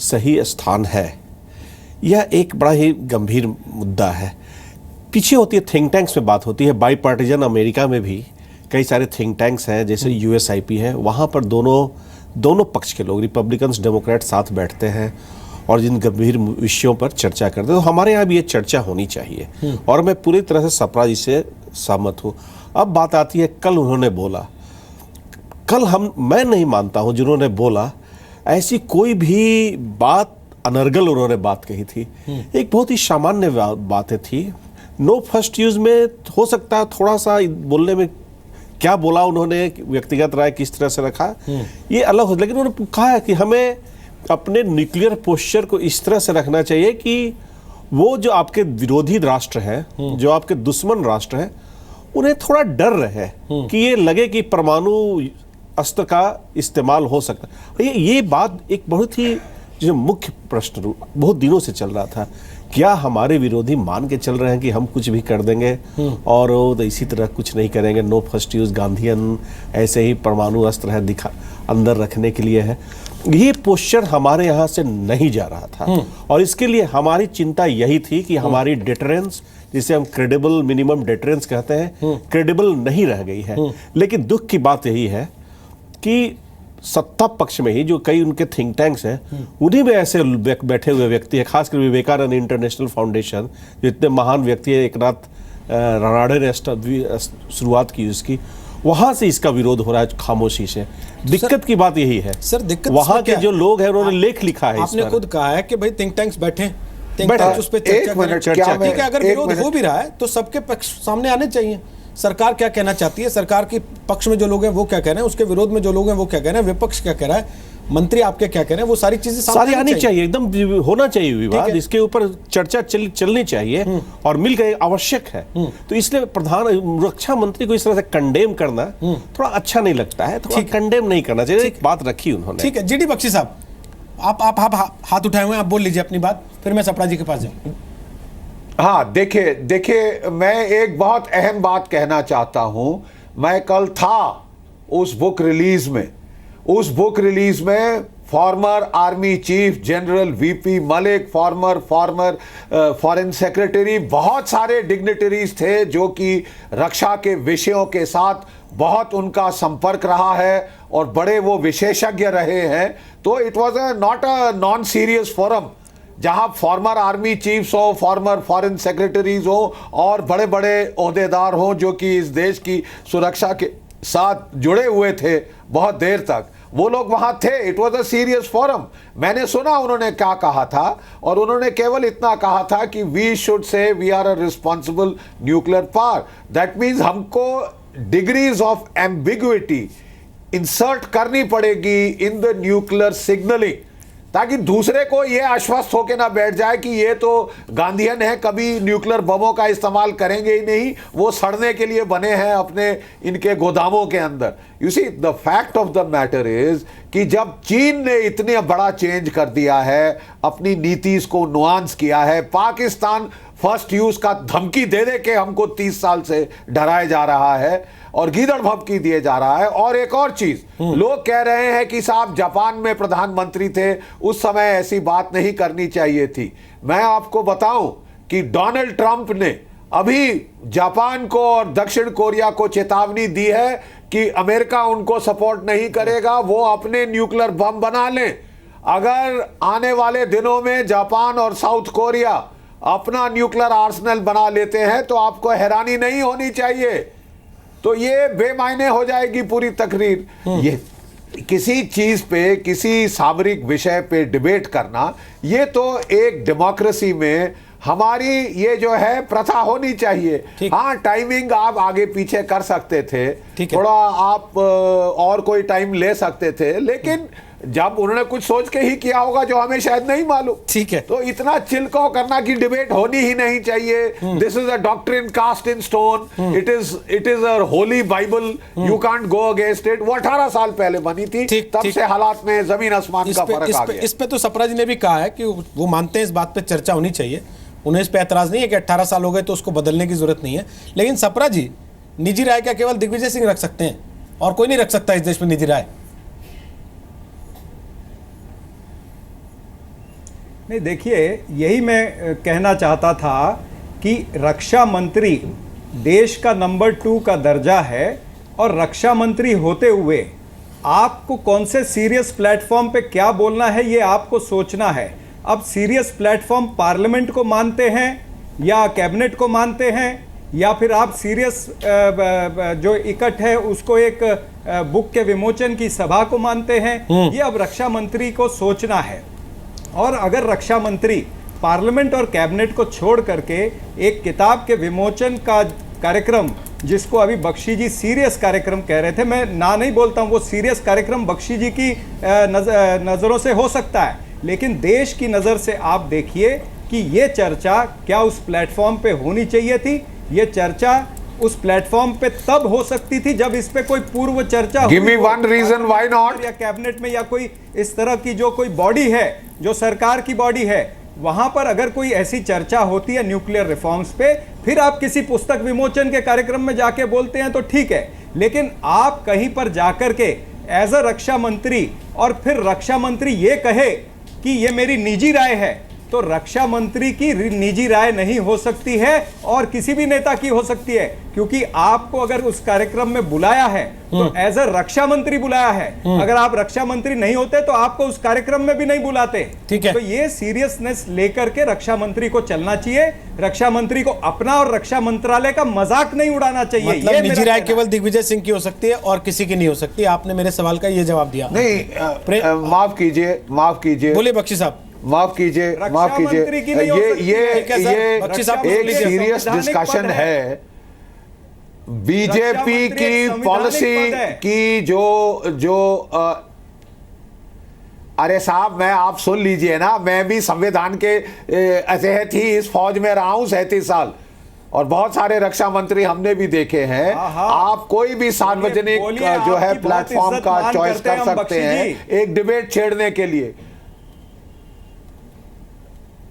Speaker 12: सही स्थान है? यह एक बड़ा ही गंभीर मुद्दा है। पीछे होती है थिंक टैंक्स में बात होती है, बाई पार्टीजन। अमेरिका में भी कई सारे थिंक टैंक्स हैं, जैसे USIP है, वहाँ पर दोनों पक्ष के लोग, रिपब्लिकन्स डेमोक्रेट साथ बैठते हैं और जिन गंभीर विषयों पर चर्चा करते हैं। तो हमारे यहाँ भी ये चर्चा होनी चाहिए और मैं पूरी तरह से सपरा जी से सहमत हूँ। अब बात आती है, कल उन्होंने बोला, मैं नहीं मानता हूँ जिन्होंने बोला ऐसी कोई भी बात अनर्गल उन्होंने बात कही थी। एक बहुत ही सामान्य बातें थी। नो फर्स्ट यूज में हो सकता है थोड़ा सा बोलने में क्या बोला उन्होंने, व्यक्तिगत राय किस तरह से रखा, ये अलग हो, लेकिन उन्होंने कहा है कि हमें अपने न्यूक्लियर पोस्चर को इस तरह से रखना चाहिए कि वो जो आपके विरोधी राष्ट्र हैं, जो आपके दुश्मन राष्ट्र हैं, उन्हें थोड़ा डर रहे कि ये लगे कि परमाणु अस्त्र का इस्तेमाल हो सकता है। ये बात एक बहुत ही जो मुख्य प्रश्न बहुत दिनों से चल रहा था, क्या हमारे विरोधी मान के चल रहे हैं कि हम कुछ भी कर देंगे और वो इसी तरह कुछ नहीं करेंगे, नो फर्स्ट यूज गांधीयन ऐसे ही परमाणु अस्त्र है अंदर रखने के लिए है। ये पोस्चर हमारे यहाँ से नहीं जा रहा था और इसके लिए हमारी चिंता यही थी कि हमारी डिटरेंस, जिसे हम क्रेडिबल मिनिमम डिटरेंस कहते हैं, क्रेडिबल नहीं रह गई है। लेकिन दुख की बात यही है कि सत्ता पक्ष में ही जो कई उनके थिंक टैंक्स हैं, उन्हीं में ऐसे बैठे हुए व्यक्ति है, खासकर विवेकानंद इंटरनेशनल फाउंडेशन, जो इतने महान व्यक्ति है, एक रात राणाडे ने शुरुआत की उसकी, वहां से इसका विरोध हो रहा है खामोशी से। दिक्कत की बात यही है
Speaker 1: सर, दिक्कत
Speaker 12: वहां के जो लोग हैं उन्होंने लेख लिखा है,
Speaker 1: आपने खुद कहा है कि भाई थिंक टैंक्स बैठे, थिंक टैंक्स उस पर चर्चा ठीक है। अगर विरोध हो भी रहा है तो सबके पक्ष सामने आने चाहिए। सरकार क्या कहना चाहती है, सरकार के पक्ष में जो लोग हैं वो क्या कह रहे हैं, उसके विरोध में जो लोग हैं वो क्या कह रहे हैं, विपक्ष क्या कह रहा है, मंत्री आपके क्या कह रहे हैं, वो सारी चीजें
Speaker 12: सारी आनी चाहिए, एकदम होना चाहिए विवाद, इसके ऊपर चर्चा चलनी चाहिए और मिलकर आवश्यक है। तो इसलिए प्रधान रक्षा मंत्री को इस तरह से कंडेम करना थोड़ा अच्छा नहीं लगता है, थोड़ा कंडेम नहीं करना चाहिए। एक बात रखी उन्होंने।
Speaker 1: ठीक है, जीडी बख्शी साहब, आप हाथ उठाए हुए हैं, आप बोल लीजिए अपनी बात, फिर मैं सपरा जी के पास जाऊं।
Speaker 13: हाँ, देखिए मैं एक बहुत अहम बात कहना चाहता हूं। मैं कल था उस बुक रिलीज में farmer army chief general VP Malik, farmer foreign secretary, बहुत सारे डिग्निटरीज थे जो कि रक्षा के विषयों के साथ बहुत उनका संपर्क रहा है और बड़े वो विशेषज्ञ रहे हैं। तो it was not a non serious forum जहां फॉर्मर आर्मी चीफ्स हो, फॉर्मर फॉरेन सेक्रेटरीज हो और बड़े बड़े ओहदेदार हो जो कि इस देश की सुरक्षा के साथ जुड़े हुए थे बहुत देर तक, वो लोग वहां थे। It was a serious forum. मैंने सुना उन्होंने क्या कहा था और उन्होंने केवल इतना कहा था कि we should say we are a responsible nuclear power. That means हमको डिग्रीज ऑफ एम्बिग्विटी इंसर्ट करनी पड़ेगी इन द न्यूक्लियर सिग्नलिंग, ताकि दूसरे को यह आश्वस्त होकर ना बैठ जाए कि ये तो गांधीयन है, कभी न्यूक्लियर बमों का इस्तेमाल करेंगे ही नहीं, वो सड़ने के लिए बने हैं अपने इनके गोदामों के अंदर। You see, the fact of the matter is कि जब चीन ने इतने बड़ा चेंज कर दिया है, अपनी नीतिज को नुआंस किया है, पाकिस्तान फर्स्ट यूज का धमकी दे दे के हमको 30 साल से डराया जा रहा है और गीदड़ भभकी दिए जा रहा है। और एक और चीज, लोग कह रहे हैं कि साहब जापान में प्रधानमंत्री थे, उस समय ऐसी बात नहीं करनी चाहिए थी। मैं आपको बताऊं कि डोनाल्ड ट्रंप ने अभी जापान को और दक्षिण कोरिया को चेतावनी दी है कि अमेरिका उनको सपोर्ट नहीं करेगा, वो अपने न्यूक्लियर बम बना लें। अगर आने वाले दिनों में जापान और साउथ कोरिया अपना न्यूक्लियर आर्सेनल बना लेते हैं तो आपको हैरानी नहीं होनी चाहिए तो ये बेमायने हो जाएगी पूरी तकरीर। ये किसी चीज पे, किसी सामरिक विषय पे डिबेट करना, ये तो एक डेमोक्रेसी में हमारी ये जो है प्रथा होनी चाहिए। हाँ, टाइमिंग आप आगे पीछे कर सकते थे, थोड़ा आप और कोई टाइम ले सकते थे, लेकिन जब उन्होंने कुछ सोच के ही किया होगा जो हमें शायद नहीं मालूम।
Speaker 1: ठीक है,
Speaker 13: तो इतना चिलकाव करना कि डिबेट होनी ही नहीं चाहिए। This is a doctrine cast in stone, it is a holy Bible, you can't go against it. वो 18 साल पहले बनी थी, तब से हालात में जमीन आसमान का फर्क आ गया।
Speaker 1: इस पे तो सप्रा जी ने भी कहा है कि वो मानते हैं इस बात पे चर्चा होनी चाहिए, उन्हें इस पे एतराज नहीं है कि 18 साल हो गए तो उसको बदलने की जरूरत नहीं है। लेकिन सप्रा जी, निजी राय क्या केवल दिग्विजय सिंह रख सकते हैं और कोई नहीं रख सकता इस देश में निजी राय?
Speaker 11: नहीं, देखिए, यही मैं कहना चाहता था कि रक्षा मंत्री देश का नंबर 2 का दर्जा है, और रक्षा मंत्री होते हुए आपको कौन से सीरियस प्लेटफॉर्म पे क्या बोलना है ये आपको सोचना है। अब सीरियस प्लेटफॉर्म पार्लियामेंट को मानते हैं या कैबिनेट को मानते हैं, या फिर आप सीरियस जो इकट्ठ है उसको एक बुक के विमोचन की सभा को मानते हैं, ये अब रक्षा मंत्री को सोचना है। और अगर रक्षा मंत्री पार्लियामेंट और कैबिनेट को छोड़ करके एक किताब के विमोचन का कार्यक्रम, जिसको अभी बख्शी जी सीरियस कार्यक्रम कह रहे थे, मैं ना नहीं बोलता हूं, वो सीरियस कार्यक्रम बख्शी जी की नज़रों से हो सकता है, लेकिन देश की नज़र से आप देखिए कि ये चर्चा क्या उस प्लेटफॉर्म पे होनी चाहिए थी। ये चर्चा उस प्लेटफॉर्म पे तब हो सकती थी जब इस पे कोई पूर्व चर्चा
Speaker 13: Give me one reason why not?
Speaker 11: या कैबिनेट में या कोई इस तरह की जो कोई बॉडी है, जो सरकार की बॉडी है, वहां पर अगर कोई ऐसी चर्चा होती है न्यूक्लियर रिफॉर्म्स पे, फिर आप किसी पुस्तक विमोचन के कार्यक्रम में जाके बोलते हैं तो ठीक है। लेकिन आप कहीं पर जाकर के एज अ रक्षा मंत्री, और फिर रक्षा मंत्री ये कहे कि ये मेरी निजी राय है, तो रक्षा मंत्री की निजी राय नहीं हो सकती है और किसी भी नेता की हो सकती है, क्योंकि आपको अगर उस कार्यक्रम में बुलाया है तो एज अ रक्षा मंत्री बुलाया है। अगर आप रक्षा मंत्री नहीं होते तो आपको उस कार्यक्रम में भी नहीं बुलाते।
Speaker 1: ठीक है,
Speaker 11: तो ये सीरियसनेस लेकर के रक्षा मंत्री को चलना चाहिए। रक्षा मंत्री को अपना और रक्षा मंत्रालय का मजाक नहीं उड़ाना चाहिए।
Speaker 1: मतलब
Speaker 11: ये
Speaker 1: निजी राय केवल दिग्विजय सिंह की हो सकती है और किसी की नहीं हो सकती। आपने मेरे सवाल का ये जवाब दिया।
Speaker 13: नहीं, माफ कीजिए,
Speaker 1: बोलिए बख्शी साहब।
Speaker 13: माफ कीजिए, ये एक सीरियस डिस्कशन है। बीजेपी की पॉलिसी की जो अरे साहब, मैं आप सुन लीजिए ना, मैं भी संविधान के तहत ही इस फौज में रहा हूं 37 साल, और बहुत सारे रक्षा मंत्री हमने भी देखे हैं। आप कोई भी सार्वजनिक जो है प्लेटफॉर्म का चॉइस कर सकते हैं एक डिबेट छेड़ने के लिए।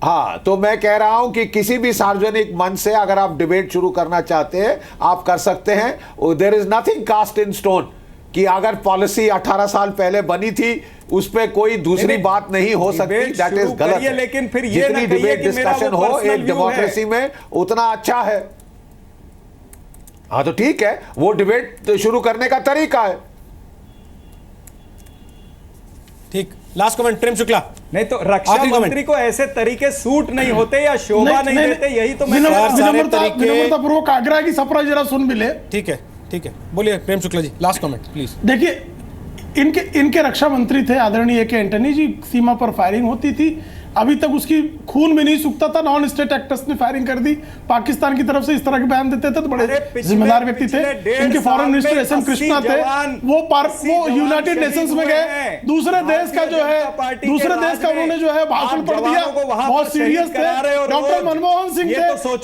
Speaker 13: हाँ, तो मैं कह रहा हूं कि किसी भी सार्वजनिक मंच से अगर आप डिबेट शुरू करना चाहते हैं आप कर सकते हैं। There is nothing cast in stone कि अगर पॉलिसी 18 साल पहले बनी थी उस पर कोई दूसरी बात नहीं हो सकती। दैट इज गलत है।
Speaker 11: लेकिन फिर ये
Speaker 13: जितनी डिबेट डिस्कशन हो एक डेमोक्रेसी में उतना अच्छा है। हाँ, तो ठीक है, वो डिबेट शुरू करने का तरीका है।
Speaker 1: ठीक, लास्ट कमेंट प्रेम शुक्ला।
Speaker 11: नहीं तो रक्षा मंत्री को ऐसे तरीके सूट नहीं होते या शोभा नहीं देते, यही तो मैं
Speaker 10: विनम्रतापूर्वक आग्रह की सप्रा जरा सुन भी ले।
Speaker 1: ठीक है, बोलिए Prem Shukla ji, last comment please.
Speaker 10: देखिए, इनके रक्षा मंत्री थे आदरणीय के एंटनी जी, सीमा पर फायरिंग होती थी, अभी तक उसकी खून भी नहीं सूखता था, नॉन स्टेट एक्टर्स ने फायरिंग कर दी, पाकिस्तान की तरफ से इस तरह के बयान देते थे, तो बड़े जिम्मेदार व्यक्ति थे। इनके foreign minister S M Krishna थे, वो यूनाइटेड नेशंस में गए, दूसरे देश का उन्होंने जो है भाषण पढ़ दिया, बहुत सीरियस थे। डॉक्टर मनमोहन सिंह थे,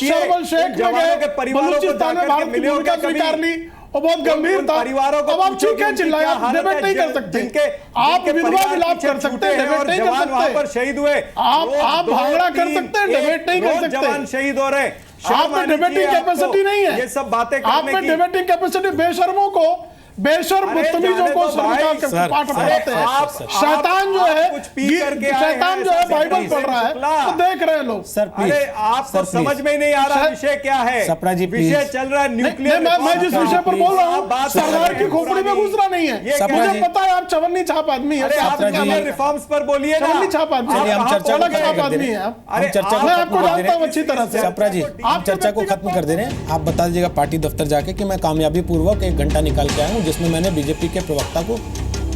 Speaker 10: शर्म शेख में गए, बलूचिस्तान में भारत की भूमिका स्वीकार ली और बहुत गंभीर था। अब आप ठीक है, चिल्लाया, डिबेट नहीं कर सकते। आप विधवा विलाप कर सकते हैं, डिबेट नहीं कर सकते।
Speaker 11: शहीद हुए,
Speaker 10: आप भांगड़ा कर सकते हैं, डिबेट नहीं कर सकते।
Speaker 11: जवान शहीद हो रहे,
Speaker 10: आप में डिबेटिंग कैपेसिटी नहीं है।
Speaker 11: ये सब बातें
Speaker 10: आप में डिबेटिंग कैपेसिटी, बेशर्मों को बेशर्म बदतमीजों को शर्मसार के
Speaker 11: सर,
Speaker 10: पाठ पढ़ाते हैं। शैतान जो है
Speaker 11: कुछ पी करके आए
Speaker 10: शैतान
Speaker 11: हैं,
Speaker 10: जो है
Speaker 11: ऐसा
Speaker 10: बाइबल पढ़ रहा है,
Speaker 11: शुक्ला।
Speaker 10: तो देख रहे हैं लोग।
Speaker 1: सर प्लीज,
Speaker 11: अरे आपको समझ में नहीं आ रहा विषय क्या है।
Speaker 1: सप्रा जी,
Speaker 11: विषय
Speaker 1: प्लीज।
Speaker 11: चल रहा है न्यूक्लियर।
Speaker 10: मैं जिस विषय पर बोल रहा हूँ
Speaker 11: बात
Speaker 10: सरदार की खोपड़ी में घुस रहा नहीं है। मुझे पता है आप चवन्नी छाप आदमी है।
Speaker 11: अरे आप
Speaker 1: सप्रा जी,
Speaker 11: रिफॉर्म्स पर बोलिए ना।
Speaker 10: चवन्नी छाप आदमी
Speaker 1: चलिए हम चर्चा को
Speaker 10: छाप
Speaker 1: खत्म कर दे
Speaker 10: आदमी
Speaker 1: रहे
Speaker 10: है
Speaker 1: हैं।
Speaker 10: आप।
Speaker 1: हम चर्चा को
Speaker 10: मैं
Speaker 1: खत्म
Speaker 10: आपको
Speaker 1: कर दे
Speaker 10: जानता
Speaker 1: रहे
Speaker 10: हूँ अच्छी तरह से।
Speaker 1: हैं। सप्रा जी, हम चर्चा को खत्म कर दे रहे हैं। आप बता दीजिएगा पार्टी दफ्तर जाके कि मैं कामयाबी पूर्वक 1 घंटा निकाल के आया हूँ जिसमें मैंने बीजेपी के प्रवक्ता को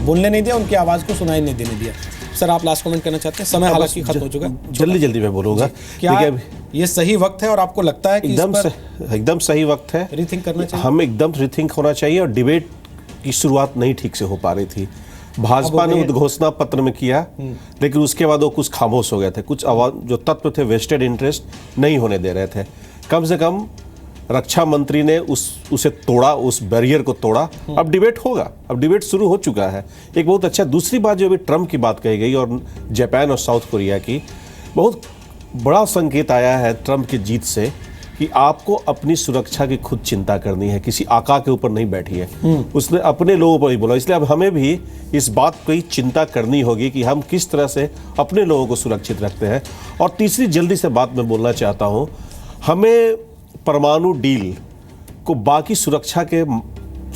Speaker 1: बोलने नहीं दिया, उनकी आवाज को सुनाई नहीं देने दिया। सर आप लास्ट कमेंट करना चाहते हैं? समय हालांकि खत्म हो चुका है।
Speaker 12: जल्दी मैं बोलूंगा।
Speaker 1: क्या
Speaker 12: देखिए,
Speaker 1: ये सही वक्त है और आपको लगता है कि
Speaker 12: एकदम सही वक्त है,
Speaker 1: रीथिंक करना चाहिए?
Speaker 12: हम एकदम रीथिंक होना चाहिए। और डिबेट की शुरुआत नहीं ठीक से हो पा रही थी। भाजपा ने उद्घोषणा पत्र में किया, लेकिन उसके बाद वो कुछ खामोश हो गए थे। कुछ जो तत्व थे वेस्टेड इंटरेस्ट नहीं होने दे रहे थे। कम से कम रक्षा मंत्री ने उसे तोड़ा, उस बैरियर को तोड़ा। अब डिबेट होगा, अब डिबेट शुरू हो चुका है। एक बहुत अच्छा दूसरी बात जो अभी ट्रम्प की बात कही गई और जापान और साउथ कोरिया की, बहुत बड़ा संकेत आया है ट्रम्प की जीत से कि आपको अपनी सुरक्षा की खुद चिंता करनी है, किसी आका के ऊपर नहीं बैठी है। उसने अपने लोगों पर ही बोला। इसलिए अब हमें भी इस बात की चिंता करनी होगी कि हम किस तरह से अपने लोगों को सुरक्षित रखते हैं। और तीसरी जल्दी से बात मैं बोलना चाहता हूँ, हमें परमाणु डील को बाकी सुरक्षा के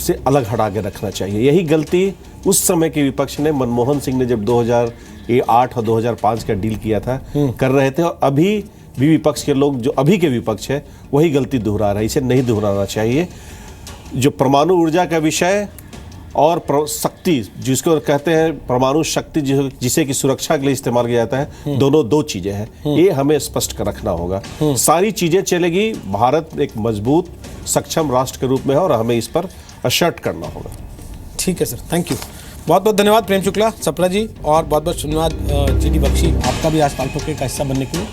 Speaker 12: से अलग हटा के रखना चाहिए। यही गलती उस समय के विपक्ष ने, मनमोहन सिंह ने जब 2008 और 2005 का डील किया था, कर रहे थे। और अभी भी विपक्ष के लोग, जो अभी के विपक्ष है, वही गलती दोहरा रहा है। इसे नहीं दोहराना चाहिए। जो परमाणु ऊर्जा का विषय और शक्ति, जिसको कहते हैं परमाणु शक्ति, जिसे कि सुरक्षा के लिए इस्तेमाल किया जाता है, दोनों दो चीजें हैं। ये हमें स्पष्ट कर रखना होगा। सारी चीजें चलेगी, भारत एक मजबूत सक्षम राष्ट्र के रूप में है और हमें इस पर असर्ट करना होगा।
Speaker 1: ठीक है सर, थैंक यू। बहुत बहुत धन्यवाद प्रेम शुक्ला, सप्रा जी, और बहुत बहुत धन्यवाद जीडी बख्शी, आपका भी आज तालठोके का हिस्सा बनने के लिए।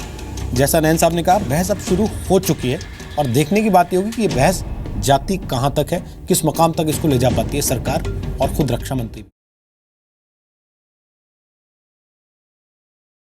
Speaker 1: जैसा नैन साहब ने कहा, बहस अब शुरू हो चुकी है और देखने की बात ये होगी कि ये बहस जाती कहां तक है, किस मकाम तक इसको ले जा पाती है सरकार और खुद रक्षा मंत्री।